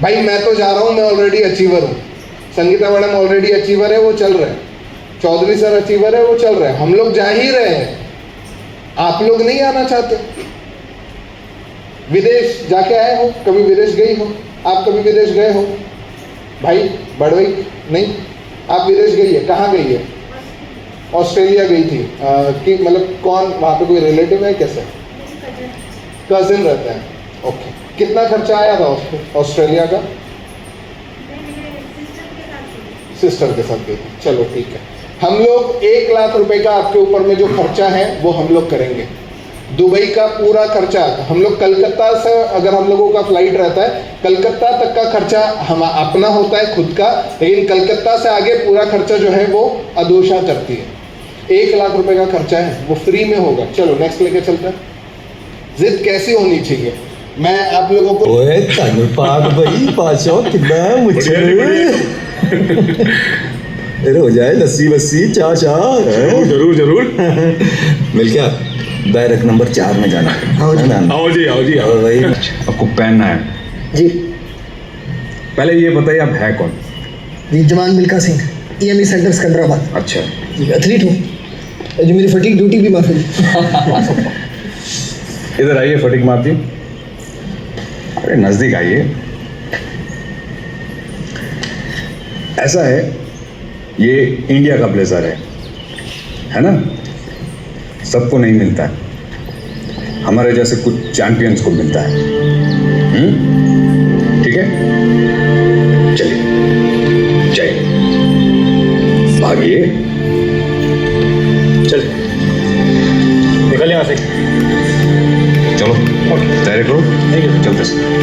भाई मैं तो जा रहा हूँ, मैं ऑलरेडी अचीवर हूँ। संगीता मैडम ऑलरेडी अचीवर है, वो चल रहे हैं। चौधरी सर अचीवर है, वो चल रहे हैं। हम लोग जा ही रहे हैं, आप लोग नहीं आना चाहते। विदेश जाके आए हो, कभी विदेश गई हो? आप कभी विदेश गए हो? भाई बड़वई नहीं, आप विदेश गई है, कहाँ गई है? ऑस्ट्रेलिया गई थी। कि मतलब कौन वहाँ पे, कोई रिलेटिव है? कैसे कजिन रहता है? ओके, कितना खर्चा आया था ऑस्ट्रेलिया का? सिस्टर के साथ गई। चलो ठीक है, हम लोग 1 लाख रुपए का आपके ऊपर में जो खर्चा है वो हम लोग करेंगे। दुबई का पूरा खर्चा हम लोग, कलकत्ता से अगर हम लोगों का फ्लाइट रहता है, कलकत्ता तक का खर्चा हम अपना होता है खुद का, लेकिन कलकत्ता से आगे पूरा खर्चा जो है वो अदोशा करती है। 1 लाख रुपए का खर्चा है, वो फ्री में होगा। चलो नेक्स्ट लेके चलते हैं। जिद कैसी होनी चाहिए? मैं आप लोगों को ओए पाक भाई पाचो कितना मुझे अरे हो जाए लस्सी वस्सी चा चा जरूर जरूर मिल क्या बैरक नंबर 4 में जाना है आओ जी आओ जी आओ। भाई आपको पहनना है जी पहले ये बताइए आप है कौन? जी जमान मिल्खा सिंह, EME सेंटर सिकंदराबाद। अच्छा जी एथलीट हूँ, जो मेरी फटीक ड्यूटी भी माफ है। इधर आइए, फटीक मार दी। अरे नजदीक आइए। ऐसा है, ये इंडिया का ब्लेजर है ना? सबको नहीं मिलता है, हमारे जैसे कुछ चैंपियंस को मिलता है। ठीक है, चलिए जाइए, भागिए, चल निकल यहाँ से। चलो तैयारी करो, चलते हैं।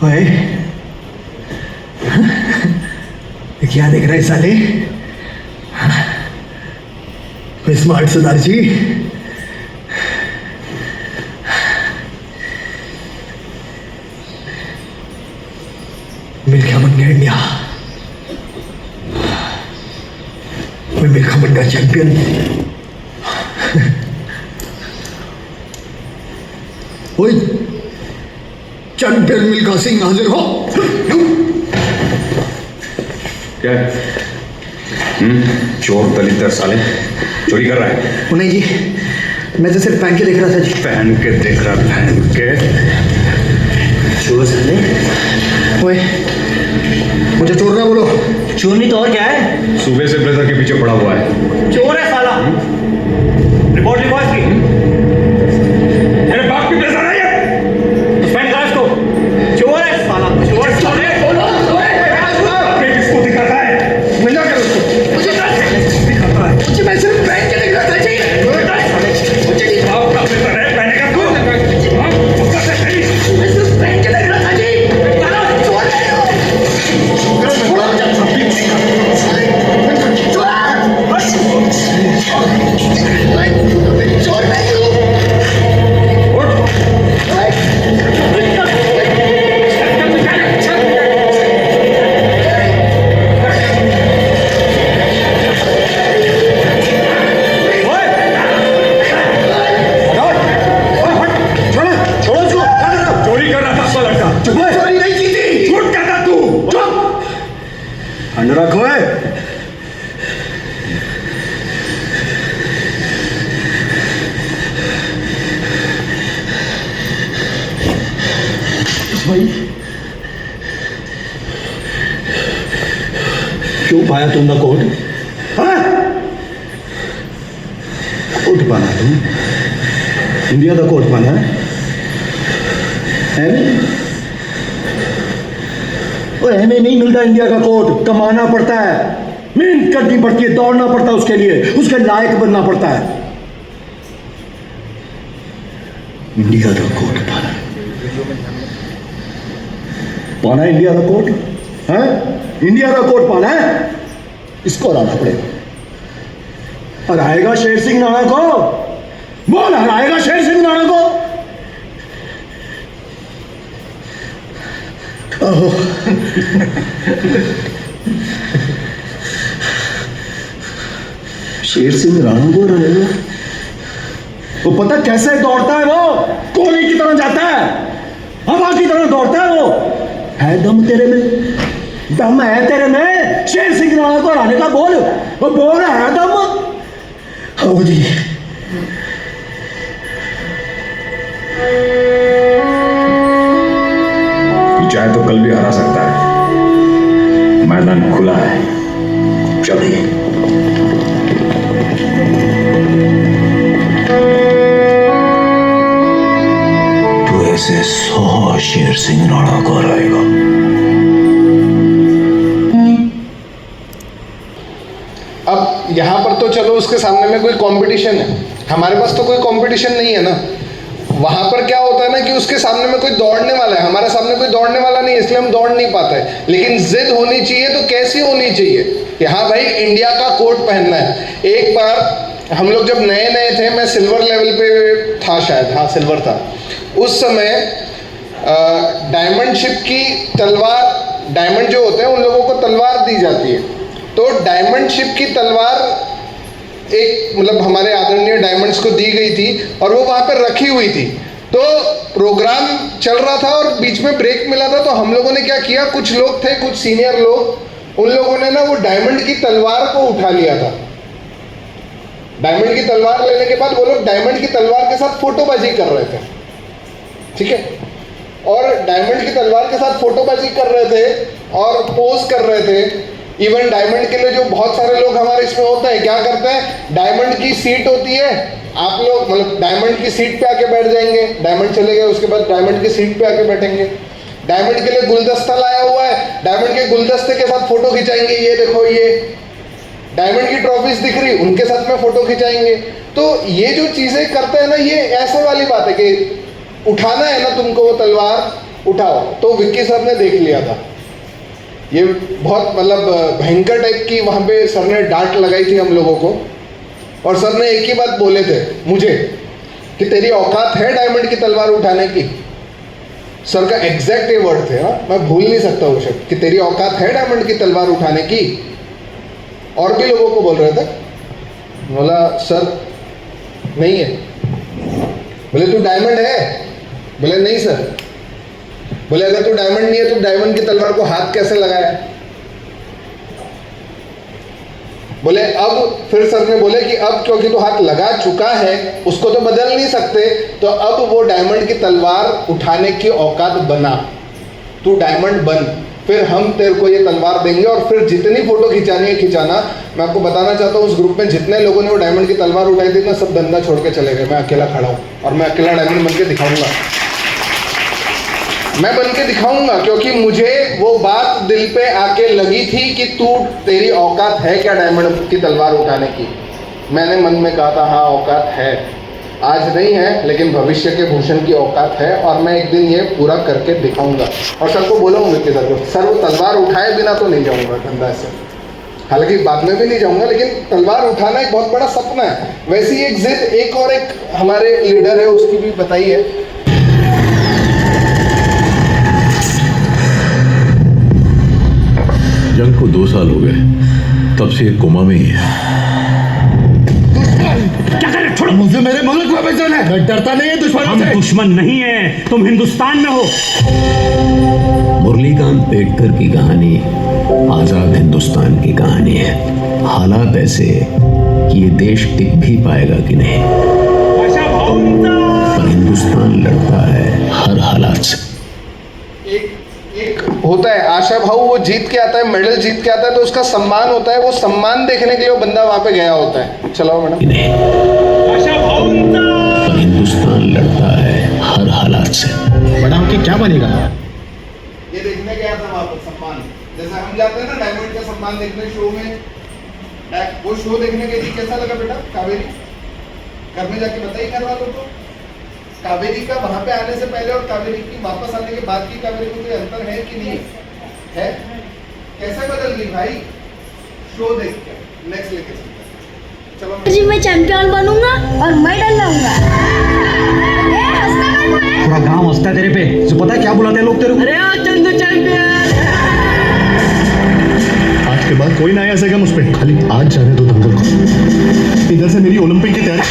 ओए क्या देख रहे साले? स्मार्ट सरदार जी, मिल्खा बन गया इंडिया, मैं मिल्खा बन गया चैंपियन। ओए चैंपियन मिल्खा सिंह हाजिर हो। क्या है? चोर दलित साले चोरी कर रहा है। वो नहीं जी, मैं तो सिर्फ पहन के देख रहा था जी। पहन के देख रहा, पहन के। चोर साले, ओए मुझे चोर ना बोलो। चोर नहीं तो और क्या है? सुबह से ब्लेजर के पीछे पड़ा हुआ है। चोर है साला। रिपोर्ट लिखो इसकी। मेरे बाप की ब्लेजर है ये। सस्पेंड करो इसको। चोर है साला, चोर साले। आपने किसको दिखाता है? मिला कर उसको। मुझे दिखाता है। मुझे मैं सिर्फ पहन के देख रहा था जी। मुझे नहीं, बाप का ब्लेजर है, पहने का तू। उसका से सही। मैं सिर्फ पहन के देख रहा था जी। चोर नहीं हो। चोर नहीं हो। चोरी कर रहा था आपका लड़का। चोरी नहीं की थी। झूठ कहता तू। चुप। अंडा रखो है। भाई क्यों पाया तुमने कोट? कोट पाना तुम? इंडिया का कोट पाना है नहीं? वो हमें नहीं मिलता इंडिया का कोट, कमाना पड़ता है, मेहनत करनी पड़ती है, दौड़ना पड़ता है उसके लिए, उसके लायक बनना पड़ता है। इंडिया का कोट पाना पाना है, इंडिया का कोट है, इंडिया का कोट पाना है, इसको हराना पड़ेगा। हराएगा शेर सिंह राणा को? बोल, हराएगा शेर सिंह राणा को? ओह, शेर सिंह राणा को हराएगा? वो पता कैसे दौड़ता है, वो कोहली की तरह जाता है, हवा की तरह दौड़ता है। वो है दम तेरे में, दम है तेरे में शेर सिंह राणा को हराने का? बोल, वो बोल, है दम? हाँ जी। चाहे तो कल भी हरा सकता है, मैदान खुला है, चलिए। तू ऐसे 100 शेर सिंह राणा को हराएगा। अब यहाँ पर तो चलो उसके सामने में कोई कंपटीशन है, हमारे पास तो कोई कंपटीशन नहीं है ना। वहाँ पर क्या होता है ना कि उसके सामने में कोई दौड़ने वाला है, हमारे सामने कोई दौड़ने वाला नहीं है, इसलिए हम दौड़ नहीं पाते। लेकिन जिद होनी चाहिए, तो कैसी होनी चाहिए कि हाँ भाई इंडिया का कोट पहनना है। एक बार हम लोग जब नए नए थे, मैं सिल्वर लेवल पे था शायद, हाँ सिल्वर था उस समय, डायमंड शिप की तलवार, डायमंड जो होते हैं उन लोगों को तलवार दी जाती है। तो डायमंड शिप की तलवार एक मतलब हमारे आदरणीय डायमंड्स को दी गई थी और वो वहाँ पर रखी हुई थी। तो प्रोग्राम चल रहा था और बीच में ब्रेक मिला था, तो हम लोगों ने क्या किया, कुछ लोग थे, कुछ सीनियर लोग, उन लोगों ने ना वो डायमंड की तलवार को उठा लिया था। डायमंड की तलवार लेने के बाद वो लोग डायमंड की तलवार के साथ फोटोबाजी कर रहे थे, ठीक है। और डायमंड की तलवार के साथ फोटोबाजी कर रहे थे और पोज कर रहे थे। इवन डायमंड के लिए जो बहुत सारे लोग हमारे इसमें होते हैं, क्या करते हैं, डायमंड की सीट होती है, आप लोग मतलब डायमंड की सीट पे आके बैठ जाएंगे, डायमंड चले गए उसके बाद डायमंड की सीट पे आके बैठेंगे। डायमंड के लिए गुलदस्ता लाया हुआ है, डायमंड के गुलदस्ते के साथ फोटो खिंचाएंगे, ये देखो ये डायमंड की ट्रॉफीज दिख रही, उनके साथ में फोटो खिंचाएंगे। तो ये जो चीजें करते हैं ना, ये ऐसे वाली बात है कि उठाना है ना तुमको वो तलवार, उठाओ। तो विक्की सर ने देख लिया था, ये बहुत मतलब भयंकर टाइप की वहाँ पे सर ने डांट लगाई थी हम लोगों को। और सर ने एक ही बात बोले थे मुझे कि तेरी औकात है डायमंड की तलवार उठाने की। सर का एग्जैक्ट ये वर्ड थे, हाँ मैं भूल नहीं सकता वो शब्द, कि तेरी औकात है डायमंड की तलवार उठाने की। और भी लोगों को बोल रहे थे, बोला सर नहीं है। बोले तू डायमंड है? बोले नहीं सर। बोले अगर तू डायमंड नहीं है तो डायमंड की तलवार को हाथ कैसे लगाया? बोले अब फिर सर ने बोले कि अब क्योंकि तू हाथ लगा चुका है उसको तो बदल नहीं सकते, तो अब वो डायमंड की तलवार उठाने की औकात बना, तू डायमंड बन, फिर हम तेरे को ये तलवार देंगे और फिर जितनी फोटो खिंचानी है खिंचाना। मैं आपको बताना चाहता हूँ उस ग्रुप में जितने लोगों ने वो डायमंड की तलवार उठाई थी ना, सब धंधा छोड़ के चले गए। मैं अकेला खड़ा हूँ और मैं अकेला डायमंड बन के दिखाऊंगा, मैं बन के दिखाऊंगा, क्योंकि मुझे वो बात दिल पे आके लगी थी कि तू तेरी औकात है क्या डायमंड की तलवार उठाने की। मैंने मन में कहा था हाँ औकात है, आज नहीं है लेकिन भविष्य के भूषण की औकात है और मैं एक दिन ये पूरा करके दिखाऊंगा। और सर को बोला हूँ मिलके सर वो तलवार उठाए बिना तो नहीं जाऊंगा धंधा से, हालांकि बाद में भी नहीं जाऊंगा, लेकिन तलवार उठाना एक बहुत बड़ा सपना है। वैसे ही एक जिद एक और एक हमारे लीडर है उसकी भी बताइए। जंग को 2 साल हो गए, तब से ये कोमा में ही है। क्या करे, छोड़ो मुझे, मेरे मुल्क में बेचना है, मैं डरता नहीं है दुश्मनों हम से। दुश्मन नहीं है, तुम हिंदुस्तान में हो। मुरलीकांत पेटकर की कहानी आजाद हिंदुस्तान की कहानी है। हालात ऐसे कि ये देश टिक भी पाएगा कि नहीं, पर हिंदुस्तान लड़ता है हर हालात से। एक होता है आशा भाऊ, वो जीत के आता है, मेडल जीत के आता है तो उसका सम्मान होता है, वो सम्मान देखने के लिए वो बंदा वहां पे गया होता है। चलाओ मैडम। पर हिंदुस्तान लड़ता है हर हालात से। मैडम की क्या बनेगा? ये देखने गया था वहां पर सम्मान, जैसे हम जाते हैं ना डायमंड का सम्मान देखने शो में, वो शो देखने के लिए कैसा लगा बेटा? कावेरी घर में जाके बताइए घर वालों को, कावेरी का वहां पे आने से पहले और कावेरी की वापस आने के बाद की कावेरी में कोई अंतर है कि नहीं है? कैसे बदल गई भाई शो देख के? नेक्स्ट लेके चलते हैं। चलो जी मैं चैंपियन बनूंगा और मेडल लाऊंगा। पूरा गांव हंसता है तेरे पे, तो पता है क्या बुलाते हैं लोग तेरे को? अरे चंदू चैंपियन। आज के बाद कोई ना आया सकेगा मुझ पे, खाली आज जाने दो दंगल को। इधर से मेरी ओलंपिक की तैयारी।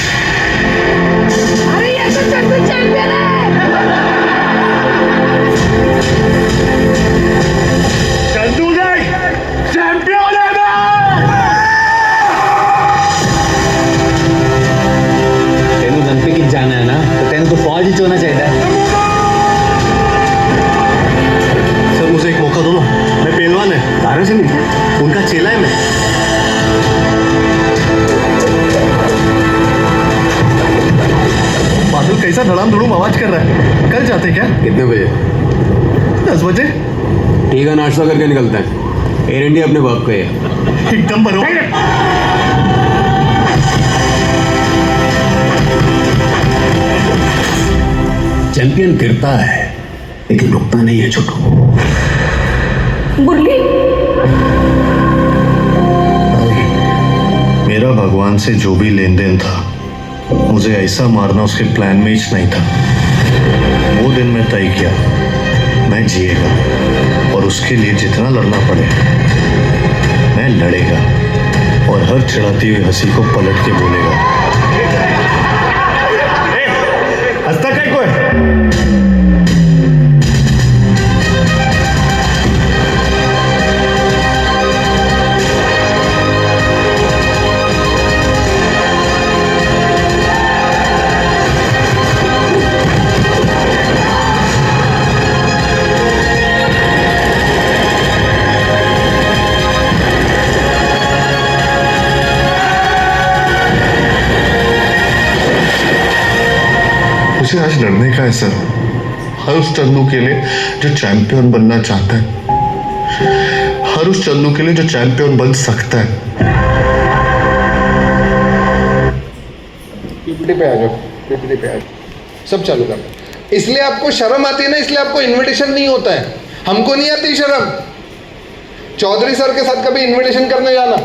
अरे ये तो चंदू चैंपियन है। चंदू चैंपियन है मैं। तेनू ओलंपिक जाना है ना, तो तेनू तो फौज ही होना चाहिए। सर मुझे एक मौका दो ना, मैं पहलवान है, तारा सिंह उनका चेला है मैं। बादल कैसा धड़ाम धड़ूम आवाज कर रहा है, कल जाते क्या? कितने बजे? 10 बजे। ठीक है, नाश्ता करके निकलते हैं। एयर इंडिया अपने बाप का है। एकदम बरोबर। चैंपियन गिरता है लेकिन रुकता नहीं है छोटू। बुल्ली मेरा भगवान से जो भी लेन देन था, मुझे ऐसा मारना उसके प्लान में ही नहीं था। वो दिन मैं तय किया, मैं जिएगा और उसके लिए जितना लड़ना पड़े मैं लड़ेगा और हर चढ़ाती हुई हंसी को पलट के बोलेगा। हंसता काय कोई? मुझे आज लड़ने का है सर, हर उस चंदू के लिए जो चैंपियन बनना चाहता है, हर उस चंदू के लिए जो चैंपियन बन सकता है। पीपीटी पे आ जाओ, पीपीटी पे आ जाओ, सब चालू कर। इसलिए आपको शर्म आती है ना, इसलिए आपको इनविटेशन नहीं होता है। हमको नहीं आती शर्म। चौधरी सर के साथ कभी इनविटेशन करने जाना,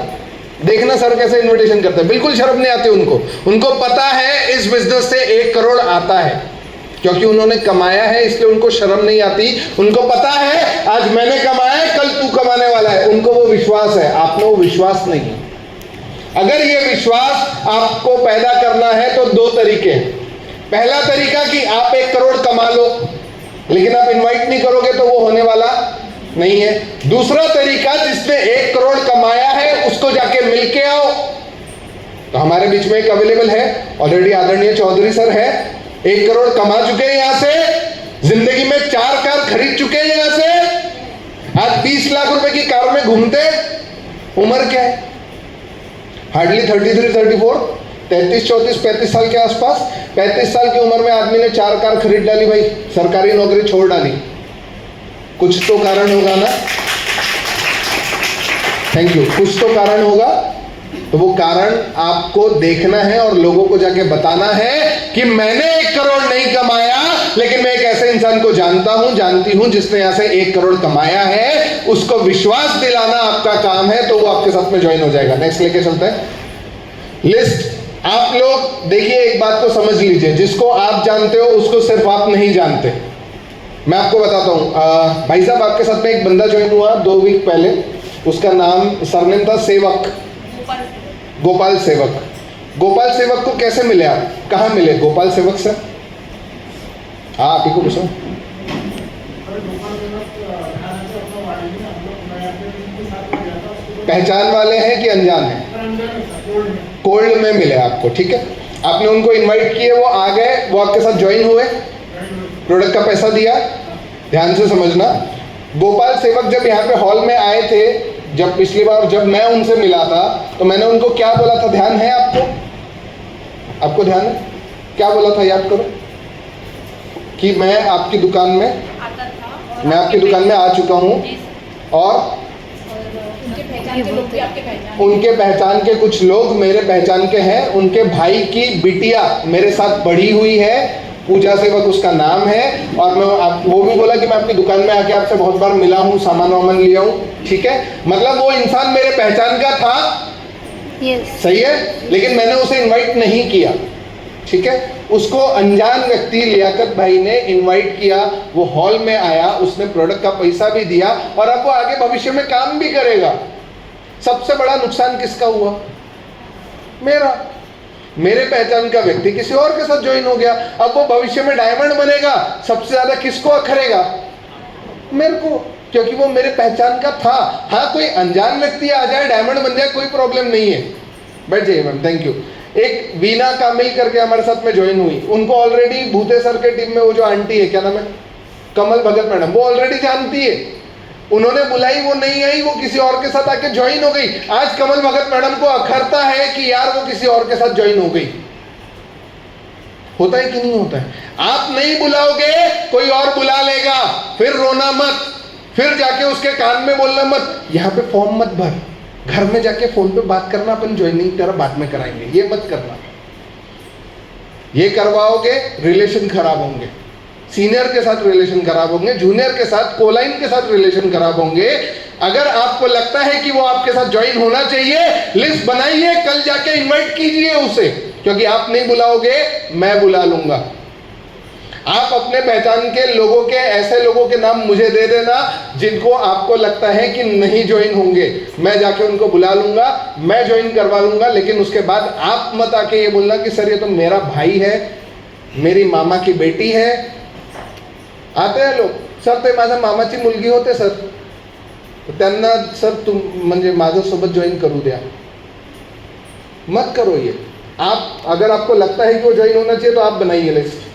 देखना सर कैसे इनविटेशन करते हैं, बिल्कुल शर्म नहीं आती उनको। उनको पता है इस बिजनेस से 1 करोड़ आता है, क्योंकि उन्होंने कमाया है, इसलिए उनको शर्म नहीं आती। उनको पता है आज मैंने कमाया है, कल तू कमाने वाला है। उनको वो विश्वास है, आप में वो विश्वास नहीं है। अगर ये विश्वास आपको पैदा करना है तो 2 तरीके हैं। पहला तरीका कि आप 1 करोड़ कमा लो, लेकिन आप इनवाइट नहीं करोगे तो वो होने वाला नहीं है। दूसरा तरीका, जिसने 1 करोड़ कमाया है उसको जाके मिलके आओ, तो हमारे बीच में एक अवेलेबल है ऑलरेडी, आदरणीय चौधरी सर है, 1 करोड़ कमा चुके हैं यहां से, जिंदगी में 4 कार खरीद चुके हैं यहां से, आज 20 लाख रुपए की कार में घूमते। उम्र क्या है? हार्डली 33, 34, 33, 34, 35 साल के आसपास। 35 साल की उम्र में आदमी ने 4 कार खरीद डाली भाई, सरकारी नौकरी छोड़ डाली। कुछ तो कारण होगा ना, थैंक यू, कुछ तो कारण होगा। तो वो कारण आपको देखना है और लोगों को जाके बताना है कि मैंने 1 करोड़ नहीं कमाया, लेकिन मैं एक ऐसे इंसान को जानता हूं, जानती हूं जिसने यहां से 1 करोड़ कमाया है, उसको विश्वास दिलाना आपका काम है, तो वो आपके साथ में ज्वाइन हो जाएगा। नेक्स्ट लेके चलते हैं लिस्ट। आप लोग देखिए, एक बात को समझ लीजिए, जिसको आप जानते हो उसको सिर्फ आप नहीं जानते। मैं आपको बताता हूं, भाई साहब आपके साथ में एक बंदा ज्वाइन हुआ 2 वीक पहले, उसका नाम सरनेम था सेवक, गोपाल सेवक। गोपाल सेवक को कैसे मिले आप, कहाँ मिले गोपाल सेवक से? हाँ, आप ही को पूछो। पहचान वाले हैं कि अनजान है? कोल्ड में मिले आपको, ठीक है। आपने उनको इनवाइट किए, वो आ गए, वो आपके साथ ज्वाइन हुए, प्रोडक्ट का पैसा दिया। ध्यान से समझना, गोपाल सेवक जब यहाँ पे हॉल में आए थे, जब पिछली बार जब मैं उनसे मिला था, तो मैंने उनको क्या बोला था, ध्यान है आपको? आपको ध्यान है क्या बोला था, याद करो? कि मैं आपकी दुकान में आ चुका हूँ और उनके पहचान के कुछ लोग मेरे पहचान के हैं, उनके भाई की बिटिया मेरे साथ बढ़ी हुई है, पूजा सेवक उसका नाम है, और मैं वो भी बोला कि मैं आपकी दुकान में आके आपसे बहुत बार मिला हूँ, सामान वामान लिया हूँ, ठीक है। मतलब वो इंसान मेरे पहचान का था, सही है, लेकिन मैंने उसे इनवाइट नहीं किया, ठीक है। उसको अनजान व्यक्ति लियाकत भाई ने इनवाइट किया, वो हॉल में आया, उसने प्रोडक्ट का पैसा भी दिया, और अब वो आगे भविष्य में काम भी करेगा। सबसे बड़ा नुकसान किसका हुआ? मेरा। मेरे पहचान का व्यक्ति किसी और के साथ ज्वाइन हो गया, अब वो भविष्य में डायमंड बनेगा, सबसे ज्यादा किसको अखरेगा? मेरे को, क्योंकि वो मेरे पहचान का था। हाँ, कोई अनजान व्यक्ति आ जाए, डायमंड बन जाए, कोई प्रॉब्लम नहीं है। बैठ जाइए मैम, थैंक यू। एक वीना कामिल करके हमारे साथ में ज्वाइन हुई, उनको ऑलरेडी भूते सर के टीम में वो जो आंटी है, क्या नाम है, कमल भगत मैडम, वो ऑलरेडी जानती है। उन्होंने बुलाई, वो नहीं आई, वो किसी और के साथ आके ज्वाइन हो गई। आज कमल भगत मैडम को अखरता है कि यार वो किसी और के साथ ज्वाइन हो गई। होता है कि नहीं होता है? आप नहीं बुलाओगे, कोई और बुला लेगा, फिर रोना मत, फिर जाके उसके कान में बोलना मत, यहाँ पे फॉर्म मत भर, घर में जाके फोन पे बात करना, अपन ज्वाइनिंग तेरा बाद में कराएंगे, ये मत करना। ये करवाओगे रिलेशन खराब होंगे, सीनियर के साथ रिलेशन खराब होंगे, जूनियर के साथ, कोलाइन के साथ रिलेशन खराब होंगे। अगर आपको लगता है कि वो आपके साथ ज्वाइन होना चाहिए, लिस्ट बनाइए, कल जाके इनवाइट कीजिए उसे, क्योंकि आप नहीं बुलाओगे, मैं बुला लूंगा। आप अपने पहचान के लोगों के, ऐसे लोगों के नाम मुझे दे देना जिनको आपको लगता है कि नहीं ज्वाइन होंगे, मैं जाके उनको बुला लूंगा, मैं ज्वाइन करवा लूंगा। लेकिन उसके बाद आप मत आके ये बोलना कि सर ये तो मेरा भाई है, मेरी मामा की बेटी है। आते हैं लोग, सर ते माझ्या मामाची मुलगी होते सर, तो त्यांना सर तुम म्हणजे माझ्यासोबत ज्वाइन करू द्या। मत करो ये। आप अगर आपको लगता है कि वो ज्वाइन होना चाहिए तो आप बनाइए लिस्ट।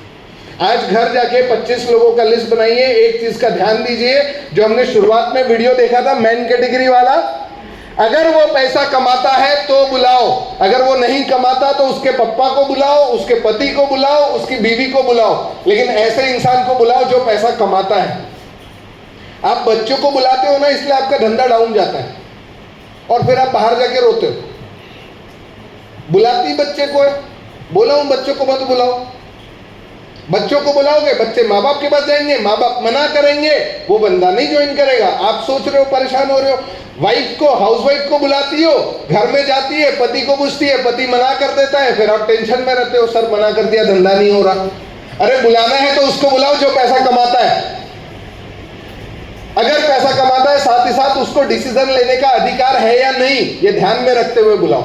आज घर जाके 25 लोगों का लिस्ट बनाइए। एक चीज का ध्यान दीजिए, जो हमने शुरुआत में वीडियो देखा था मैन कैटेगरी वाला, अगर वो पैसा कमाता है तो बुलाओ, अगर वो नहीं कमाता तो उसके पप्पा को बुलाओ, उसके पति को बुलाओ, उसकी बीवी को बुलाओ, लेकिन ऐसे इंसान को बुलाओ जो पैसा कमाता है। आप बच्चों को बुलाते हो ना, इसलिए आपका धंधा डाउन जाता है और फिर आप बाहर जाके रोते हो। बुलाती बच्चे को है, बोला हूं बच्चों को मत बुलाओ। बच्चों को बुलाओगे, बच्चे माँ बाप के पास जाएंगे, माँ बाप मना करेंगे, वो बंदा नहीं ज्वाइन करेगा। आप सोच रहे हो, परेशान हो रहे हो। वाइफ को, हाउस वाइफ को बुलाती हो, घर में जाती है, पति को पूछती है, पति मना कर देता है, फिर आप टेंशन में रहते हो, सर मना कर दिया, धंधा नहीं हो रहा। अरे बुलाना है तो उसको बुलाओ जो पैसा कमाता है। अगर पैसा कमाता है, साथ ही साथ उसको डिसीजन लेने का अधिकार है या नहीं, ये ध्यान में रखते हुए बुलाओ।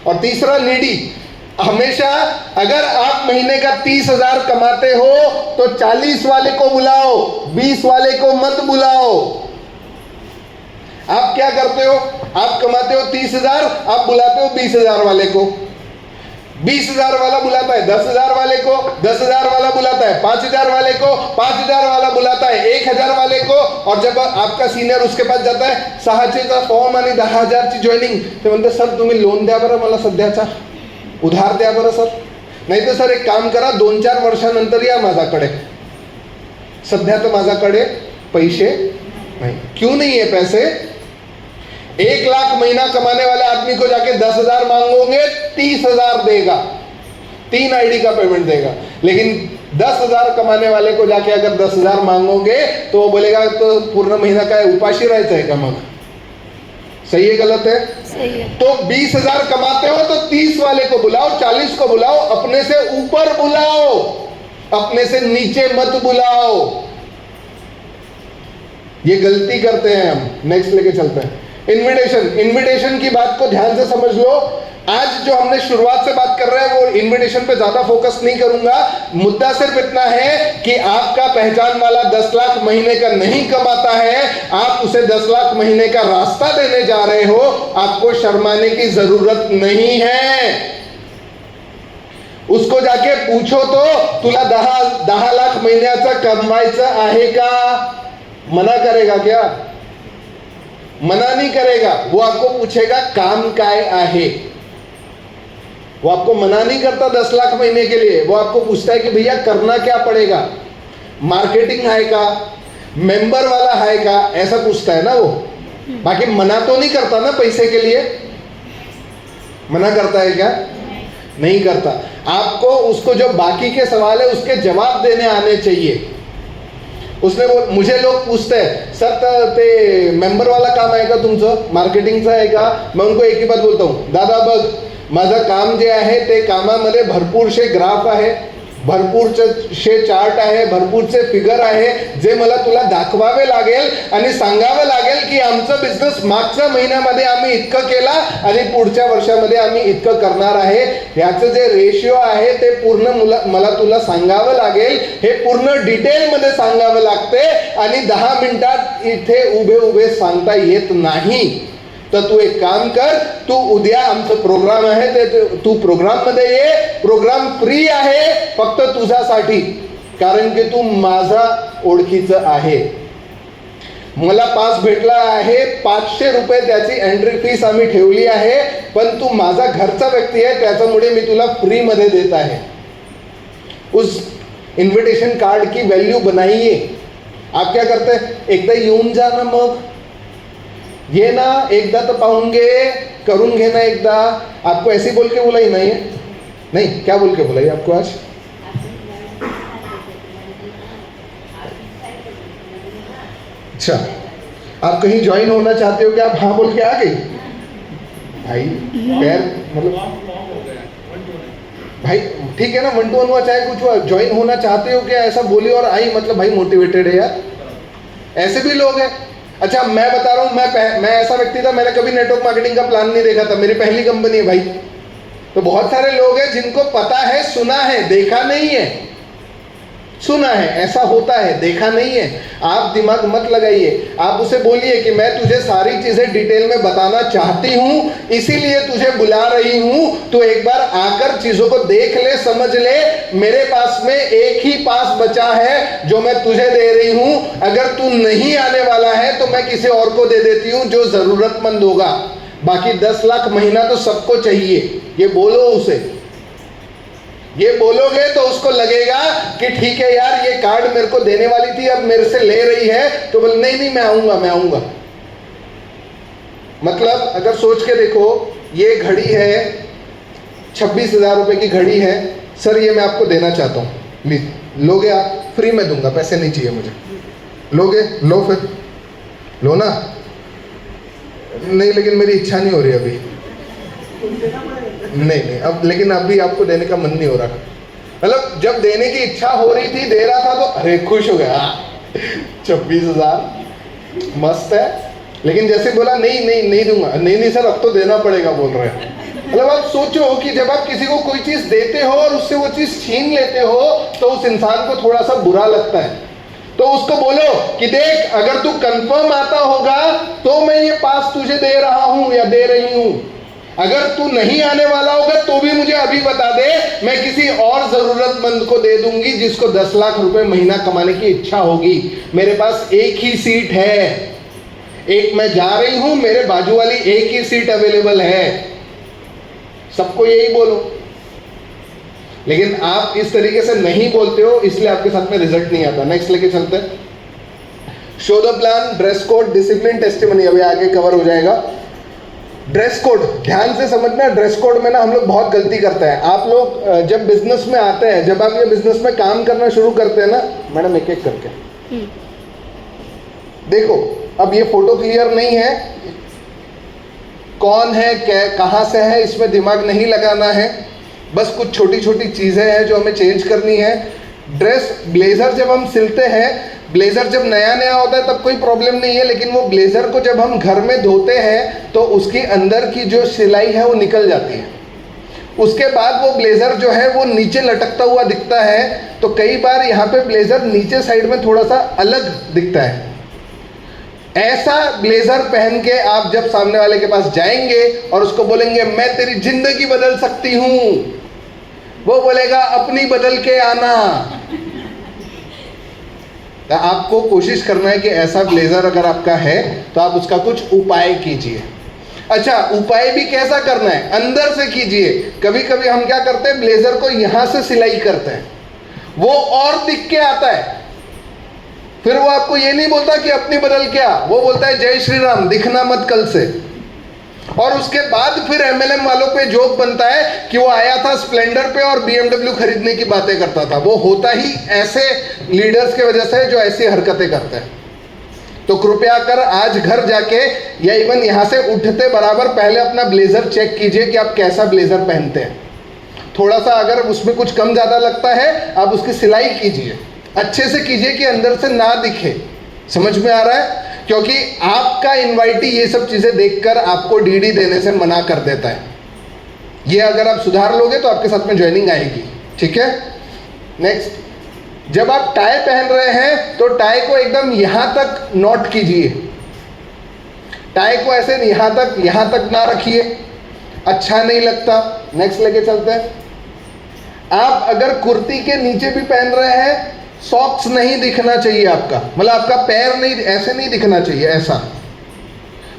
और तीसरा, नीडी। हमेशा अगर आप महीने का 30,000 कमाते हो तो 40 वाले को बुलाओ, 20 वाले को मत बुलाओ। क्या करते हो, आप कमाते हो 30,000, आप बुलाते हो 20,000 वाले को, 20,000 वाला बुलाता है 10,000 वाले को, 10,000 वाला बुलाता है 5,000 वाले को, 5,000 वाला बुलाता है 1,000 वाले को, और जब आपका सीनियर उसके पास जाता है 6,000चा फॉर्म आणि 10,000ची जॉईनिंग, ते म्हणते सर तुम्ही लोन द्या बरं मला सध्याचा, उधार द्या बरं सर, नाही तर सर एक काम करा 2-4 वर्षानंतर या माझ्याकडे, सध्या तर माझ्याकडे पैसे नहीं। क्यों नहीं है पैसे? 1 लाख महीना कमाने वाले आदमी को जाके 10,000 मांगोगे 30,000 देगा, 3 आईडी का पेमेंट देगा, लेकिन 10,000 कमाने वाले को जाके अगर 10,000 मांगोगे तो वो बोलेगा तो पूर्ण महीना का उपाशी रहता है का, मग सही है गलत है? सही है। तो 20,000 कमाते हो तो 30 वाले को बुलाओ, 40 को बुलाओ, अपने से ऊपर बुलाओ, अपने से नीचे मत बुलाओ। ये गलती करते हैं हम। नेक्स्ट लेके चलते हैं, इनविटेशन की बात को ध्यान से समझ लो। आज जो हमने शुरुआत से बात कर रहे हैं वो इनविटेशन पे ज्यादा फोकस नहीं करूंगा, मुद्दा सिर्फ इतना है कि आपका पहचान वाला 10 लाख महीने का नहीं कमाता है, आप उसे 10 लाख महीने का रास्ता देने जा रहे हो, आपको शर्माने की जरूरत नहीं है। उसको जाके पूछो तो तुला 10 लाख महिन्याचं कमवायचं आहे का, मना करेगा क्या? मना नहीं करेगा, वो आपको पूछेगा काम काय आहे, वो आपको मना नहीं करता 10 लाख महीने के लिए, वो आपको पूछता है कि भैया करना क्या पड़ेगा, मार्केटिंग है का, मेंबर वाला है का, ऐसा पूछता है ना वो। बाकी मना तो नहीं करता ना पैसे के लिए, मना करता है क्या? नहीं करता। आपको उसको जो बाकी के सवाल है उसके जवाब देने आने चाहिए। उसने मुझे लोग पूछते हैं सर ते मेंबर वाला काम आहे का तुमचं, मार्केटिंगचं आहे का? मैं उनको एक ही बात बोलता हूँ, दादा बघ माझं काम जे आहे ते कामामध्ये भरपूरशे ग्राफ आहे, भरपूरचे चार्ट आहे, भरपूरचे फिगर आहे, जे मला तुला दाखवावे लागेल आणि सांगावे लागेल की आमचं बिझनेस मागच्या महिन्यामध्ये आम्ही इतकं केला आणि पुढच्या वर्षामध्ये आम्ही इतकं करणार आहे, याचं जे रेशिओ आहे ते पूर्ण मला तुला सांगावं लागेल, हे पूर्ण डिटेलमध्ये सांगावं लागते आणि 10 मिनिटात इथे उभे उभे सांगता येत नाही। तर तू एक काम कर, तू उद्या आमचं प्रोग्राम आहे ते तू प्रोग्राम मध्ये ये, प्रोग्राम फ्री आहे फक्त तुझ्यासाठी, कारण की तू माझा ओळखीचं आहे, मला पास भेटला आहे, 500 रुपये त्याची एंट्री फीस आम्ही ठेवली आहे, पण तू माझा घरचा व्यक्ती आहे त्याच्यामुळे मी तुला फ्री मध्ये देत आहे। उस इन्विटेशन कार्ड की वैल्यू बनाइए। आप क्या करते हैं, एकदा येऊन जा ना, मग ये ना एकदा तो पाहून घे, करून घे ना एकदा। आपको ऐसे बोल के बोला ही नहीं है, नहीं क्या बोल के बोला ये आपको आज? अच्छा, आप कहीं ज्वाइन होना चाहते हो क्या? आप हाँ बोल के आ गई भाई, पैर मतलब भाई ठीक है ना, 1 to 1 हुआ चाहे कुछ हुआ, ज्वाइन होना चाहते हो क्या? ऐसा बोली और आई, मतलब भाई मोटिवेटेड है यार, ऐसे भी लोग हैं। अच्छा मैं बता रहा हूँ, मैं ऐसा व्यक्ति था, मैंने कभी नेटवर्क मार्केटिंग का प्लान नहीं देखा था, मेरी पहली कंपनी है भाई। तो बहुत सारे लोग हैं जिनको पता है, सुना है, देखा नहीं है, सुना है ऐसा होता है, देखा नहीं है। आप दिमाग मत लगाइए, आप उसे बोलिए कि मैं तुझे सारी चीजें डिटेल में बताना चाहती हूँ, इसीलिए तुझे बुला रही हूँ, तो एक बार आकर चीजों को देख ले, समझ ले। मेरे पास में एक ही पास बचा है जो मैं तुझे दे रही हूँ, अगर तू नहीं आने वाला है तो मैं किसी और को दे देती हूँ जो जरूरतमंद होगा, बाकी 10 लाख महीना तो सबको चाहिए। ये बोलो उसे, ये बोलोगे तो उसको लगेगा कि ठीक है यार ये कार्ड मेरे को देने वाली थी, अब मेरे से ले रही है, तो बोल नहीं मैं आऊंगा। मतलब अगर सोच के देखो, ये घड़ी है 26,000 रुपए की घड़ी है, सर ये मैं आपको देना चाहता हूँ, लोगे आप? फ्री में दूंगा, पैसे नहीं चाहिए मुझे, लोगे? लो फिर लो ना। नहीं लेकिन मेरी इच्छा नहीं हो रही अभी, नहीं अब, लेकिन अभी आपको देने का मन नहीं हो रहा। मतलब जब देने की इच्छा हो रही थी, दे रहा था तो अरे खुश हो गया, 26,000 मस्त है, लेकिन जैसे बोला नहीं दूंगा, नहीं सर अब तो देना पड़ेगा बोल रहे हैं। मतलब आप सोचो कि जब आप किसी को कोई चीज देते हो और उससे वो चीज छीन लेते हो तो उस इंसान को थोड़ा सा बुरा लगता है। तो उसको बोलो कि देख अगर तू कंफर्म आता होगा तो मैं ये पास पास तुझे दे रहा हूं या दे रही हूं। अगर तू नहीं आने वाला होगा तो भी मुझे अभी बता दे, मैं किसी और जरूरतमंद को दे दूंगी जिसको 10 लाख रुपए महीना कमाने की इच्छा होगी। मेरे पास एक ही सीट है, एक मैं जा रही हूं, मेरे बाजू वाली एक ही सीट अवेलेबल है। सबको यही बोलो, लेकिन आप इस तरीके से नहीं बोलते हो, इसलिए आपके साथ में रिजल्ट नहीं आता। नेक्स्ट लेके चलते हैं। Show the plan, dress code, discipline, testimony अभी आगे कवर हो जाएगा। ड्रेस कोड ध्यान से समझना। ड्रेस कोड में ना हम लोग बहुत गलती करते हैं। आप लोग जब बिजनेस में आते हैं, जब आप ये बिजनेस में काम करना शुरू करते हैं ना, मैडम एक एक करके देखो। अब ये फोटो क्लियर नहीं है, कौन है, कहां से है, इसमें दिमाग नहीं लगाना है। बस कुछ छोटी छोटी चीजें हैं जो हमें चेंज करनी है। ड्रेस, ब्लेजर जब हम सिलते हैं, ब्लेजर जब नया नया होता है तब कोई प्रॉब्लम नहीं है, लेकिन वो ब्लेजर को जब हम घर में धोते हैं तो उसकी अंदर की जो सिलाई है वो निकल जाती है। उसके बाद वो ब्लेजर जो है वो नीचे लटकता हुआ दिखता है, तो कई बार यहाँ पे ब्लेजर नीचे साइड में थोड़ा सा अलग दिखता है। ऐसा ब्लेजर पहन के आप जब सामने वाले के पास जाएंगे और उसको बोलेंगे मैं तेरी जिंदगी बदल सकती हूं, वो बोलेगा अपनी बदल के आना। तो आपको कोशिश करना है कि ऐसा ब्लेजर अगर आपका है तो आप उसका कुछ उपाय कीजिए। अच्छा, उपाय भी कैसा करना है, अंदर से कीजिए। कभी कभी हम क्या करते हैं, ब्लेजर को यहां से सिलाई करते हैं, वो और दिख के आता है। फिर वो आपको ये नहीं बोलता कि अपनी बदल क्या, वो बोलता है जय श्री राम, दिखना मत कल से। और उसके बाद फिर एमएलएम वालों पे जोक बनता है कि वो आया था स्प्लेंडर पे और बीएमडब्ल्यू खरीदने की बातें करता था। वो होता ही ऐसे लीडर्स की वजह से जो ऐसी हरकतें करते हैं। तो कृपया कर आज घर जाके या इवन यहाँ से उठते बराबर पहले अपना ब्लेजर चेक कीजिए कि आप कैसा ब्लेजर पहनते हैं। थोड़ा सा अगर उसमें कुछ कम ज़्यादा लगता है, आप उसकी सिलाई कीजिए, अच्छे से कीजिए कि अंदर से ना दिखे। समझ में आ रहा है? क्योंकि आपका इनवाइटी ये सब चीज़ें देखकर आपको डीडी देने से मना कर देता है। ये अगर आप सुधार लोगे तो आपके साथ में ज्वाइनिंग आएगी। ठीक है, नेक्स्ट। जब आप टाई पहन रहे हैं तो टाई को एकदम यहां तक नॉट कीजिए। टाई को ऐसे यहां तक ना रखिए, अच्छा नहीं लगता। नेक्स्ट लेके चलते हैं। आप अगर कुर्ती के नीचे भी पहन रहे हैं, सॉक्स नहीं दिखना चाहिए आपका, मतलब आपका पैर नहीं, ऐसे नहीं दिखना चाहिए, ऐसा।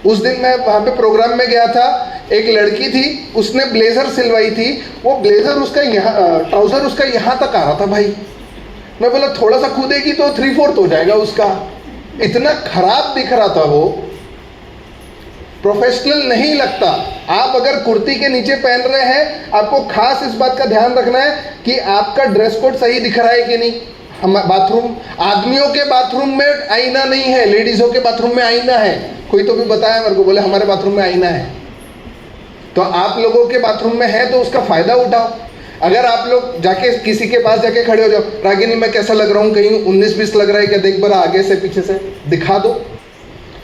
उस दिन मैं वहाँ पे प्रोग्राम में गया था, एक लड़की थी, उसने ब्लेजर सिलवाई थी। वो ब्लेजर उसका यहाँ, ट्राउजर उसका यहाँ तक आ रहा था भाई। मैं बोला थोड़ा सा कूदेगी तो 3/4 हो जाएगा उसका। इतना खराब दिख रहा था वो, प्रोफेशनल नहीं लगता। आप अगर कुर्ती के नीचे पहन रहे हैं, आपको खास इस बात का ध्यान रखना है कि आपका ड्रेस कोड सही दिख रहा है कि नहीं। हम बाथरूम, आदमियों के बाथरूम में आईना नहीं है, लेडीजों के बाथरूम में आईना है। कोई तो भी बताया मेरे को, बोले हमारे बाथरूम में आईना है। तो आप लोगों के बाथरूम में है तो उसका फायदा उठाओ। अगर आप लोग जाके किसी के पास जाके खड़े हो जाओ, रागिनी मैं कैसा लग रहा हूँ, कहीं 19-20 लग रहा है क्या, देख बरा आगे से पीछे से दिखा दो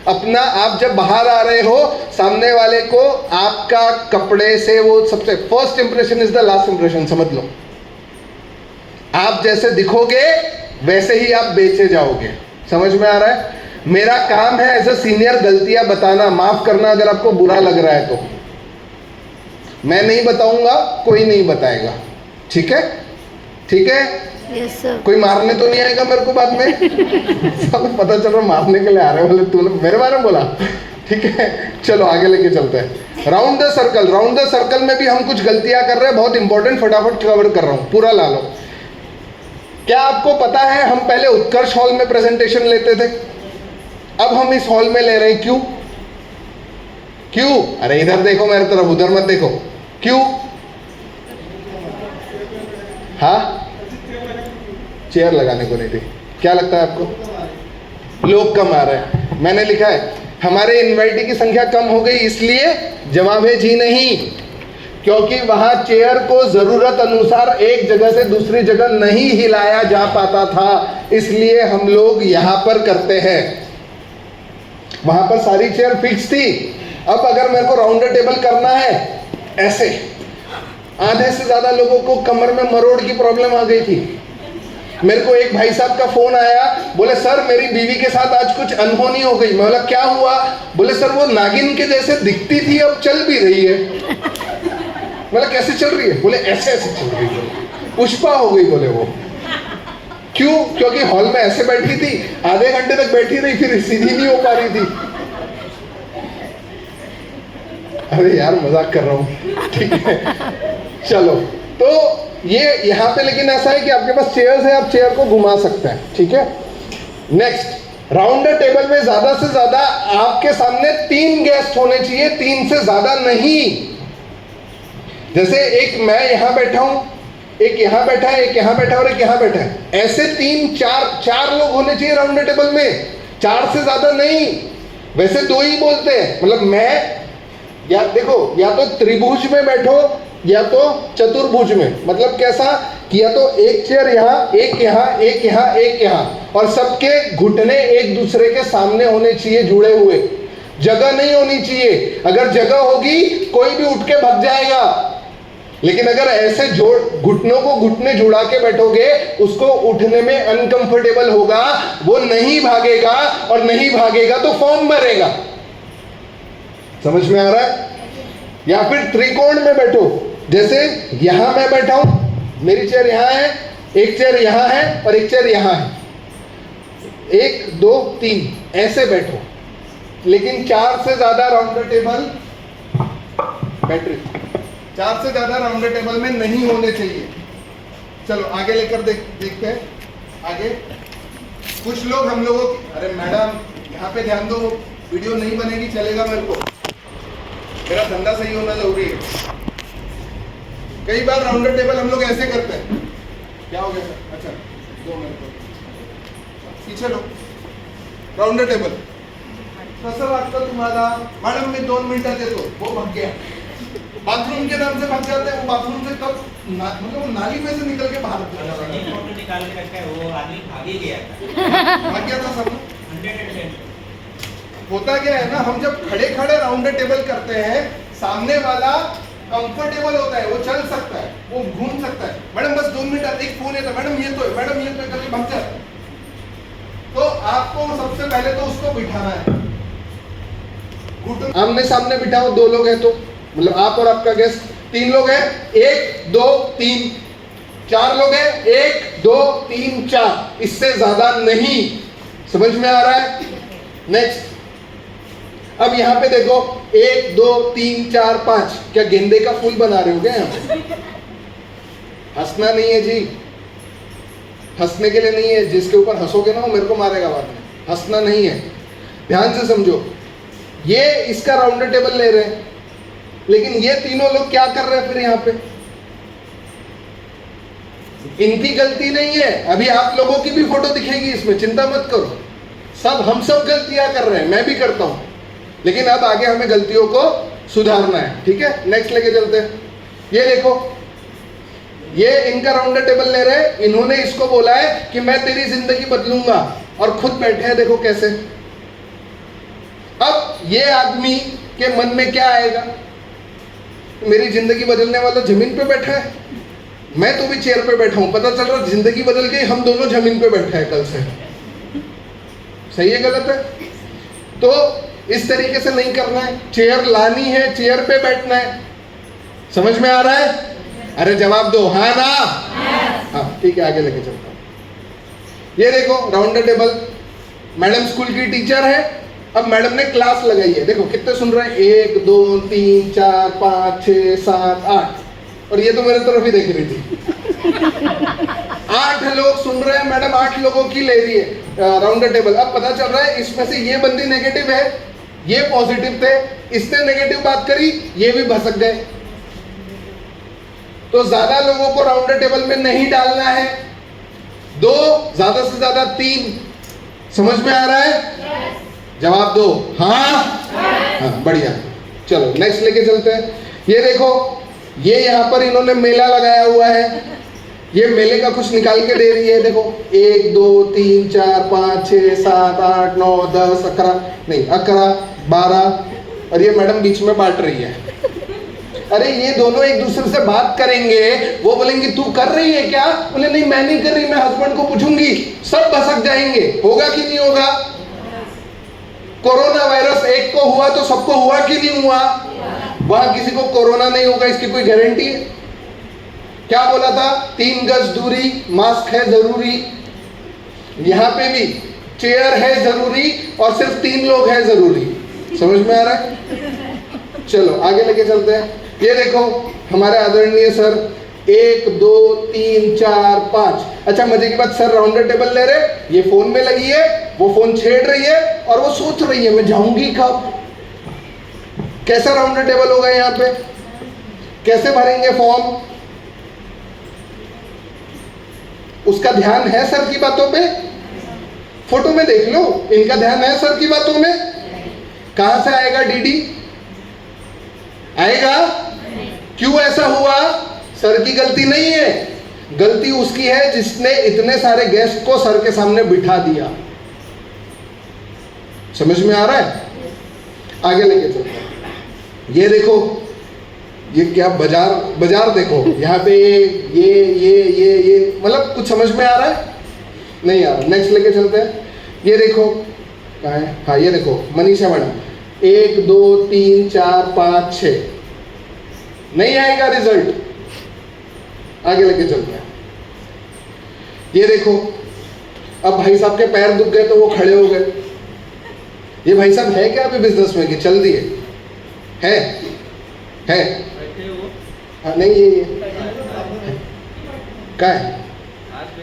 अपना। आप जब बाहर आ रहे हो, सामने वाले को आपका कपड़े से, वो सबसे first impression is the last impression, समझ लो। आप जैसे दिखोगे वैसे ही आप बेचे जाओगे। समझ में आ रहा है? मेरा काम है एज अ सीनियर गलतियां बताना, माफ करना अगर आपको बुरा लग रहा है तो। मैं नहीं बताऊंगा, कोई नहीं बताएगा। ठीक है? ठीक है? Yes sir. कोई मारने तो नहीं आएगा मेरे को बाद में। सब पता चल रहा मारने के लिए आ रहे हैं, बोले तूने मेरे बारे में बोला। ठीक है, चलो आगे लेके चलते हैं। Round the circle. Round the circle में भी हम कुछ गलतियां कर रहे हैं, बहुत इंपॉर्टेंट, फटाफट कवर कर रहा हूं, पूरा ला लो। क्या आपको पता है हम पहले उत्कर्ष हॉल में प्रेजेंटेशन लेते थे, अब हम इस हॉल में ले रहे हैं, क्यों? क्यों? अरे इधर देखो मेरे तरफ, उधर मत देखो। क्यों? हाँ, चेयर लगाने को नहीं थी। क्या लगता है आपको? लोग कम आ रहे हैं। मैंने लिखा है हमारे इनवाइटी की संख्या कम हो गई, इसलिए जवाब है जी नहीं, क्योंकि वहां चेयर को जरूरत अनुसार एक जगह से दूसरी जगह नहीं हिलाया जा पाता था, इसलिए हम लोग यहां पर करते हैं। वहां पर सारी चेयर फिक्स थी। अब अगर मेरे को राउंडर टेबल करना है, ऐसे आधे से ज्यादा लोगों को कमर में मरोड़ की प्रॉब्लम आ गई थी। मेरे को एक भाई साहब का फोन आया, बोले सर मेरी बीवी के साथ आज कुछ अनहोनी हो गई। मैं बोला क्या हुआ? बोले सर वो नागिन के जैसे दिखती थी, अब चल भी रही है। बोला कैसे चल रही है? बोले ऐसे ऐसे चल रही है, पुष्पा हो गई। बोले वो क्यों? क्योंकि हॉल में ऐसे बैठी थी, आधे घंटे तक बैठी रही, फिर सीधी नहीं हो पा रही थी। अरे यार मजाक कर रहा हूं, ठीक है चलो। तो ये यहाँ पे लेकिन ऐसा है कि आपके पास चेयर्स है, आप चेयर को घुमा सकते हैं, ठीक है। नेक्स्ट, राउंड टेबल में ज्यादा से ज्यादा आपके सामने 3 गेस्ट होने चाहिए, 3 से ज्यादा नहीं। जैसे एक मैं यहां बैठा हूं, एक यहां बैठा है, एक यहां बैठा है और एक यहां बैठा है, ऐसे 3-4 लोग होने चाहिए राउंड टेबल में, 4 से ज्यादा नहीं। वैसे 2 ही बोलते हैं, मतलब मैं या देखो या तो त्रिभुज में बैठो या तो चतुर्भुज में। मतलब कैसा कि या तो एक चेयर यहाँ, एक यहाँ, एक यहाँ, एक यहाँ, और सबके घुटने एक दूसरे के सामने होने चाहिए, जुड़े हुए। जगह नहीं होनी चाहिए, अगर जगह होगी कोई भी उठ के भाग जाएगा। लेकिन अगर ऐसे जोड़ घुटनों को घुटने जुड़ा के बैठोगे, उसको उठने में अनकंफर्टेबल होगा, वो नहीं भागेगा, और नहीं भागेगा तो फॉर्म भरेगा। समझ में आ रहा है? या फिर त्रिकोण में बैठो, जैसे यहां मैं बैठा हूं, मेरी चेयर यहां है, एक चेयर यहां है और एक चेयर यहां है, 1 2 3 ऐसे बैठो। लेकिन 4 से ज्यादा राउंड टेबल बैटरी 4 से ज्यादा राउंड टेबल में नहीं होने चाहिए। चलो आगे लेकर देखते हैं आगे। कुछ लोग हम लोगों की, अरे मैडम यहाँ पे ध्यान दो, वीडियो नहीं बनेगी चलेगा, मेरे को मेरा धंधा सही होना जरूरी है। कई बार राउंड टेबल हम लोग ऐसे करते हैं। क्या हो गया सर? अच्छा 2 मिनट पीछे लो। राउंड टेबल कसं वाटतं तुम्हाला? मैडम मैं 2 मिनट देतो, वो भाग गया। बाथरूम के नाम से भाग जाते हैं, वो बाथरूम से कब मतलब वो नाली में से निकल के बाहर निकाल के रखा है, वो आदमी भाग ही गया था। भाग गया था सब। 100%। होता क्या है ना, हम जब खड़े खड़े राउंड टेबल करते हैं, सामने वाला कंफर्टेबल होता है, वो चल सकता है, वो घूम सकता है। मैडम बस 2 मिनट, एक फोन है था, मैडम ये तो है, मैडम ये तो है, करके भाग जाता है। तो आपको सबसे पहले तो उसको बिठाना है, घुटने आमने सामने बिठाओ। 2 लोग हैं तो मतलब आप और आपका गेस्ट, 3 लोग हैं, 1 2 3, 4 लोग हैं, 1 2 3 4, इससे ज्यादा नहीं। समझ में आ रहा है? नेक्स्ट, अब यहाँ पे देखो 1 2 3 4 5, क्या गेंदे का फूल बना रहे हो क्या यहाँ पे? हंसना नहीं है जी, हंसने के लिए नहीं है। जिसके ऊपर हंसोगे ना वो मेरे को मारेगा बाद में। हंसना नहीं है, ध्यान से समझो। ये इसका राउंड टेबल ले रहे हैं, लेकिन ये तीनों लोग क्या कर रहे हैं फिर यहाँ पे? इनकी गलती नहीं है, अभी आप लोगों की भी फोटो दिखेगी इसमें, चिंता मत करो। हम सब गलतियां कर रहे हैं, मैं भी करता हूं, लेकिन अब आगे हमें गलतियों को सुधारना है, ठीक है। नेक्स्ट लेके चलते हैं। ये देखो, ये इनका राउंड टेबल ले रहे हैं, इन्होंने इसको बोला है कि मैं तेरी जिंदगी बदलूंगा, और खुद बैठे हैं, देखो कैसे। अब ये आदमी के मन में क्या आएगा? मेरी जिंदगी बदलने वाला जमीन पे बैठा है, मैं तो भी चेयर पे बैठा हूं, पता चल रहा जिंदगी बदल गई, हम दोनों जमीन पे बैठे हैं कल से। सही है गलत है? तो इस तरीके से नहीं करना है, चेयर लानी है, चेयर पे बैठना है। समझ में आ रहा है? अरे जवाब दो, हाँ ना? हाँ ठीक है, आगे लेके चलता हूं। ये देखो राउंड टेबल, मैडम स्कूल की टीचर है, अब मैडम ने क्लास लगाई है, देखो कितने सुन रहे हैं, 1 2 3 4 5 6 7 8, और ये तो मेरे तरफ ही देख रही थी। 8 लोग सुन रहे हैं, मैडम 8 लोगों की ले रही है राउंड टेबल। अब पता चल रहा है इसमें से ये बंदी नेगेटिव है, ये पॉजिटिव थे, इसने नेगेटिव बात करी, ये भी भसक गए। तो ज्यादा लोगों को राउंड टेबल में नहीं डालना है, 2 ज्यादा से ज्यादा 3। समझ में आ रहा है? जवाब दो, हाँ हाँ, बढ़िया। चलो नेक्स्ट लेके चलते हैं। ये देखो, ये यहाँ पर इन्होंने मेला लगाया हुआ है, ये मेले का कुछ निकाल के दे रही है, देखो 1 2 3 4 5 6 7 8 9 10 11 नहीं 11 12, और ये मैडम बीच में बांट रही है। अरे ये दोनों एक दूसरे से बात करेंगे, वो बोलेंगे तू कर रही है क्या, बोले नहीं मैं नहीं कर रही, मैं हस्बैंड को पूछूंगी, सब भसक जाएंगे। होगा कि नहीं होगा? कोरोना वायरस एक को हुआ तो सबको हुआ कि नहीं हुआ? वहां किसी को कोरोना नहीं होगा इसकी कोई गारंटी है? क्या बोला था? 3 गज दूरी, मास्क है जरूरी। यहां पे भी चेयर है जरूरी और सिर्फ 3 लोग हैं जरूरी। समझ में आ रहा है? चलो आगे लेके चलते हैं। ये देखो हमारे आदरणीय सर 1 2 3 4 5। अच्छा मजे की बात, सर राउंडर टेबल ले रहे, ये फोन में लगी है, वो फोन छेड़ रही है और वो सोच रही है मैं जाऊंगी कब। कैसा राउंडर टेबल होगा यहाँ पे? कैसे भरेंगे फॉर्म? उसका ध्यान है सर की बातों पे? फोटो में देख लो, इनका ध्यान है सर की बातों में? कहां से आएगा डीडी? आएगा? क्यों ऐसा हुआ? सर की गलती नहीं है, गलती उसकी है जिसने इतने सारे गेस्ट को सर के सामने बिठा दिया। समझ में आ रहा है? आगे लेके चलते हैं। ये देखो ये क्या बाजार देखो, यहाँ पे ये मतलब कुछ समझ में आ रहा है? नहीं आ रहा। नेक्स्ट लेके चलते हैं। ये देखो कहाँ है? हाँ ये देखो मनीषा मैडम 1 2 3 4 5 6। नहीं आएगा रिजल्ट। आगे लेके चलते हैं। ये देखो अब भाई साहब के पैर दुख गए तो वो खड़े हो गए। ये भाई साहब है क्या अभी बिजनेस में कि चल दिए? है हाँ, नहीं ये क्या है?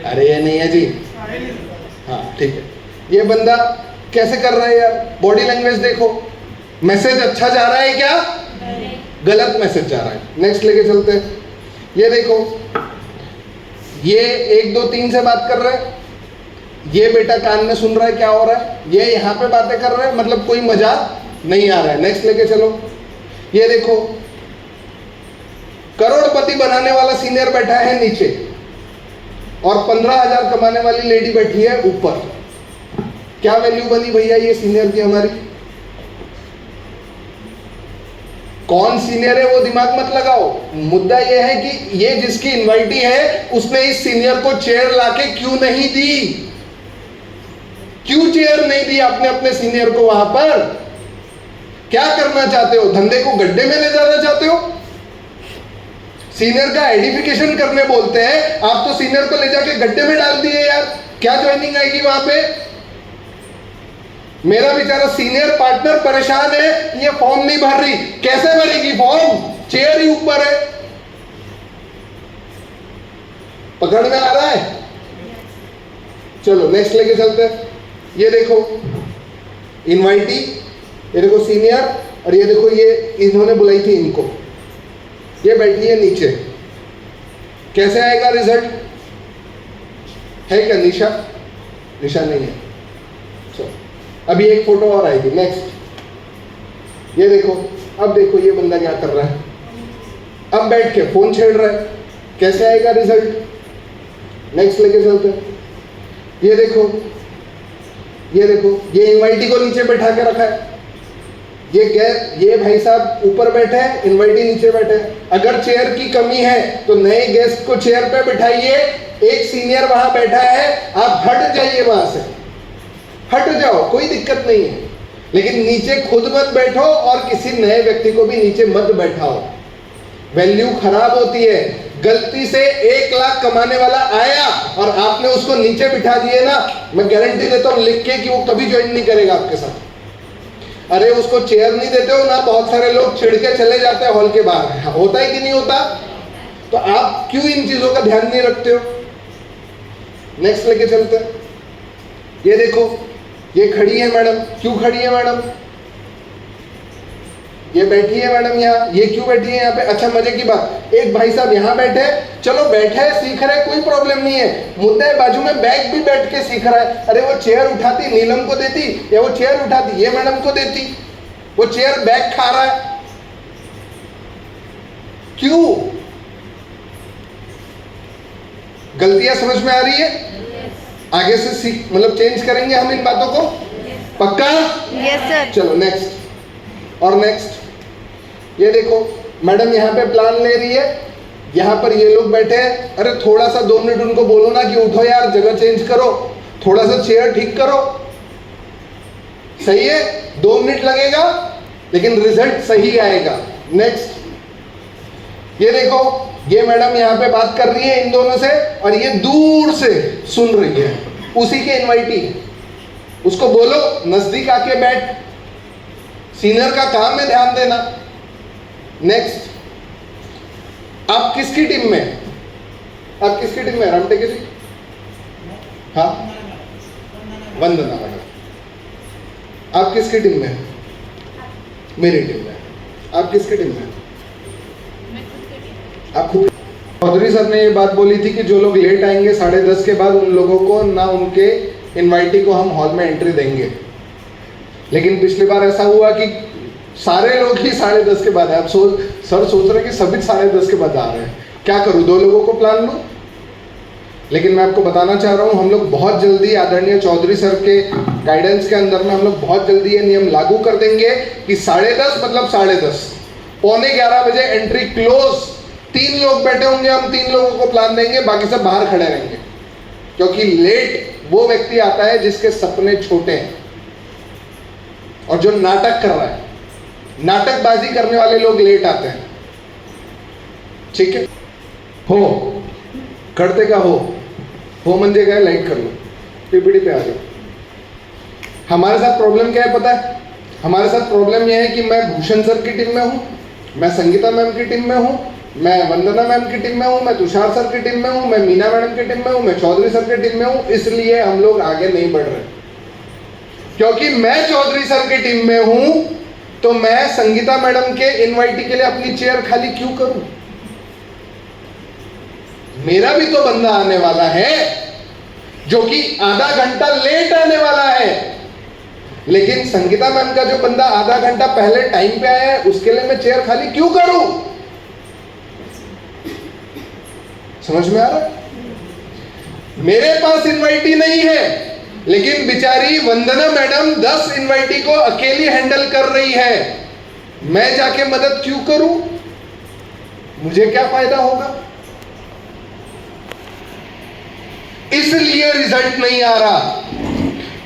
अरे ये नहीं है जी। हाँ ठीक है। ये बंदा कैसे कर रहा है यार? बॉडी लैंग्वेज देखो, मैसेज अच्छा जा रहा है क्या? गलत मैसेज जा रहा है। नेक्स्ट लेके चलते हैं। ये देखो ये 1 2 3 से बात कर रहा है, ये बेटा कान में सुन रहा है क्या हो रहा है, ये यहाँ पे बातें कर रहा है, मतलब कोई मजा नहीं आ रहा है। नेक्स्ट लेके चलो। ये देखो करोड़पति बनाने वाला सीनियर बैठा है नीचे और 15,000 कमाने वाली लेडी बैठी है ऊपर। क्या वैल्यू बनी भैया ये सीनियर की हमारी? कौन सीनियर है वो दिमाग मत लगाओ, मुद्दा ये है कि ये जिसकी इनवाइटी है उसने इस सीनियर को चेयर लाके क्यों नहीं दी? क्यों चेयर नहीं दी आपने अपने सीनियर को वहां पर? क्या करना चाहते हो? धंधे को गड्ढे में ले जाना चाहते हो? सीनियर का आइडेंटिफिकेशन करने बोलते हैं, आप तो सीनियर को ले जाके गड्ढे में डाल दिए यार। क्या ज्वाइनिंग आएगी वहां पे? मेरा बेचारा सीनियर पार्टनर परेशान है, ये फॉर्म नहीं भर रही। कैसे भरेगी फॉर्म? चेयर ही ऊपर है। पकड़ में आ रहा है? चलो नेक्स्ट लेके चलते हैं। ये देखो इनवाइटी, ये देखो सीनियर, और ये देखो ये इन्होंने बुलाई थी इनको, ये बैठी है नीचे। कैसे आएगा रिजल्ट? है क्या निशा? निशा नहीं है। चलो अभी एक फोटो और आएगी। नेक्स्ट ये देखो, अब देखो ये बंदा क्या कर रहा है, अब बैठ के फोन छेड़ रहा है। कैसे आएगा रिजल्ट? नेक्स्ट लेके चलते हैं। ये देखो ये इनवाइटी को नीचे बैठा के रखा है। ये भाई साहब ऊपर बैठे हैं, इनवाइटी नीचे बैठे हैं। अगर चेयर की कमी है तो नए गेस्ट को चेयर पे बिठाइए। एक सीनियर वहां बैठा है, आप हट जाइए, वहां से हट जाओ, कोई दिक्कत नहीं है। लेकिन नीचे खुद मत बैठो और किसी नए व्यक्ति को भी नीचे मत बैठाओ, वैल्यू खराब होती है। गलती से 1 लाख कमाने वाला आया और आपने उसको नीचे बिठा दिए ना, मैं गारंटी देता हूं लिख के कि वो कभी ज्वाइन नहीं करेगा आपके साथ। अरे उसको चेयर नहीं देते हो ना, बहुत सारे लोग चिढ़ के चले जाते हैं हॉल के बाहर। होता है कि नहीं होता? तो आप क्यों इन चीजों का ध्यान नहीं रखते हो? नेक्स्ट लेके चलते हैं। ये देखो ये खड़ी है मैडम। क्यों खड़ी है मैडम? ये बैठी है मैडम यहाँ। ये क्यों बैठी है यहाँ पे? अच्छा मजे की बात, एक भाई साहब यहाँ बैठे, चलो बैठे सीख रहे, कोई प्रॉब्लम नहीं है। मुद्दा है बाजू में बैग भी बैठ के सीख रहा है। अरे वो चेयर उठाती नीलम को देती, या वो चेयर उठाती ये मैडम को देती। वो चेयर बैग खा रहा है, क्यों? गलतियां समझ में आ रही है? आगे से सीख मतलब चेंज करेंगे हम इन बातों को, पक्का? Yes sir. चलो नेक्स्ट और नेक्स्ट। ये देखो मैडम यहाँ पे प्लान ले रही है, यहाँ पर ये लोग बैठे हैं, अरे थोड़ा सा 2 मिनट उनको बोलो ना कि उठो यार, जगह चेंज करो, थोड़ा सा चेयर ठीक करो। सही है, 2 मिनट लगेगा लेकिन रिजल्ट सही आएगा। नेक्स्ट, ये देखो, ये मैडम यहाँ पे बात कर रही है इन दोनों से और ये दूर से सुन रही है, उसी के इनवाइटी। उसको बोलो नजदीक आके बैठ, सीनियर का काम है ध्यान देना। नेक्स्ट, आप किसकी टीम में? आप किसकी टीम में? रामटेके जी? हाँ, वंदना मैडम। आप किसकी टीम में? मेरी टीम में। आप किसकी टीम में? आप खुद। चौधरी सर ने ये बात बोली थी कि जो लोग लेट आएंगे 10:30 के बाद, उन लोगों को ना उनके इनवाइटी को हम हॉल में एंट्री देंगे। लेकिन पिछली बार ऐसा हुआ कि सारे लोग ही 10:30 के बाद आए। अब सर सोच रहे हैं कि सभी 10:30 के बाद आ रहे हैं, क्या करूं, 2 लोगों को प्लान लूं? लेकिन मैं आपको बताना चाह रहा हूं, हम लोग बहुत जल्दी आदरणीय चौधरी सर के गाइडेंस के अंदर में हम लोग बहुत जल्दी ये नियम लागू कर देंगे कि 10:30 मतलब 10:30, 11:15 बजे एंट्री क्लोज। 3 लोग बैठे होंगे, हम 3 लोगों को प्लान देंगे, बाकी सब बाहर खड़े रहेंगे। क्योंकि लेट वो व्यक्ति आता है जिसके सपने छोटे हैं और जो नाटक कर रहा है, नाटकबाजी करने वाले लोग लेट आते हैं। ठीक है, हो करते का हो मंजे गए, लाइट कर लो, पीपीटी पे आ जाओ। हमारे साथ प्रॉब्लम क्या है पता है? हमारे साथ प्रॉब्लम यह है कि मैं भूषण सर की टीम में हूं, मैं संगीता मैम की टीम में हूं, मैं वंदना मैम की टीम में हूं, मैं तुषार सर की टीम में हूं, मैं मीना मैडम की टीम में हूं, मैं चौधरी सर की टीम में हूं। इसलिए हम लोग आगे नहीं बढ़ रहे, क्योंकि मैं चौधरी सर की टीम में हूं तो मैं संगीता मैडम के इनवाइटी के लिए अपनी चेयर खाली क्यों करूं? मेरा भी तो बंदा आने वाला है जो कि आधा घंटा लेट आने वाला है। लेकिन संगीता मैम का जो बंदा आधा घंटा पहले टाइम पे आया है, उसके लिए मैं चेयर खाली क्यों करूं? समझ में आ रहा है? मेरे पास इनवाइटी नहीं है, लेकिन बेचारी वंदना मैडम 10 इनवाइटी को अकेली हैंडल कर रही है। मैं जाके मदद क्यों करूं? मुझे क्या फायदा होगा? इसलिए रिजल्ट नहीं आ रहा।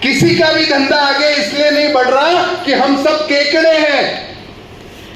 किसी का भी धंधा आगे इसलिए नहीं बढ़ रहा कि हम सब केकड़े हैं।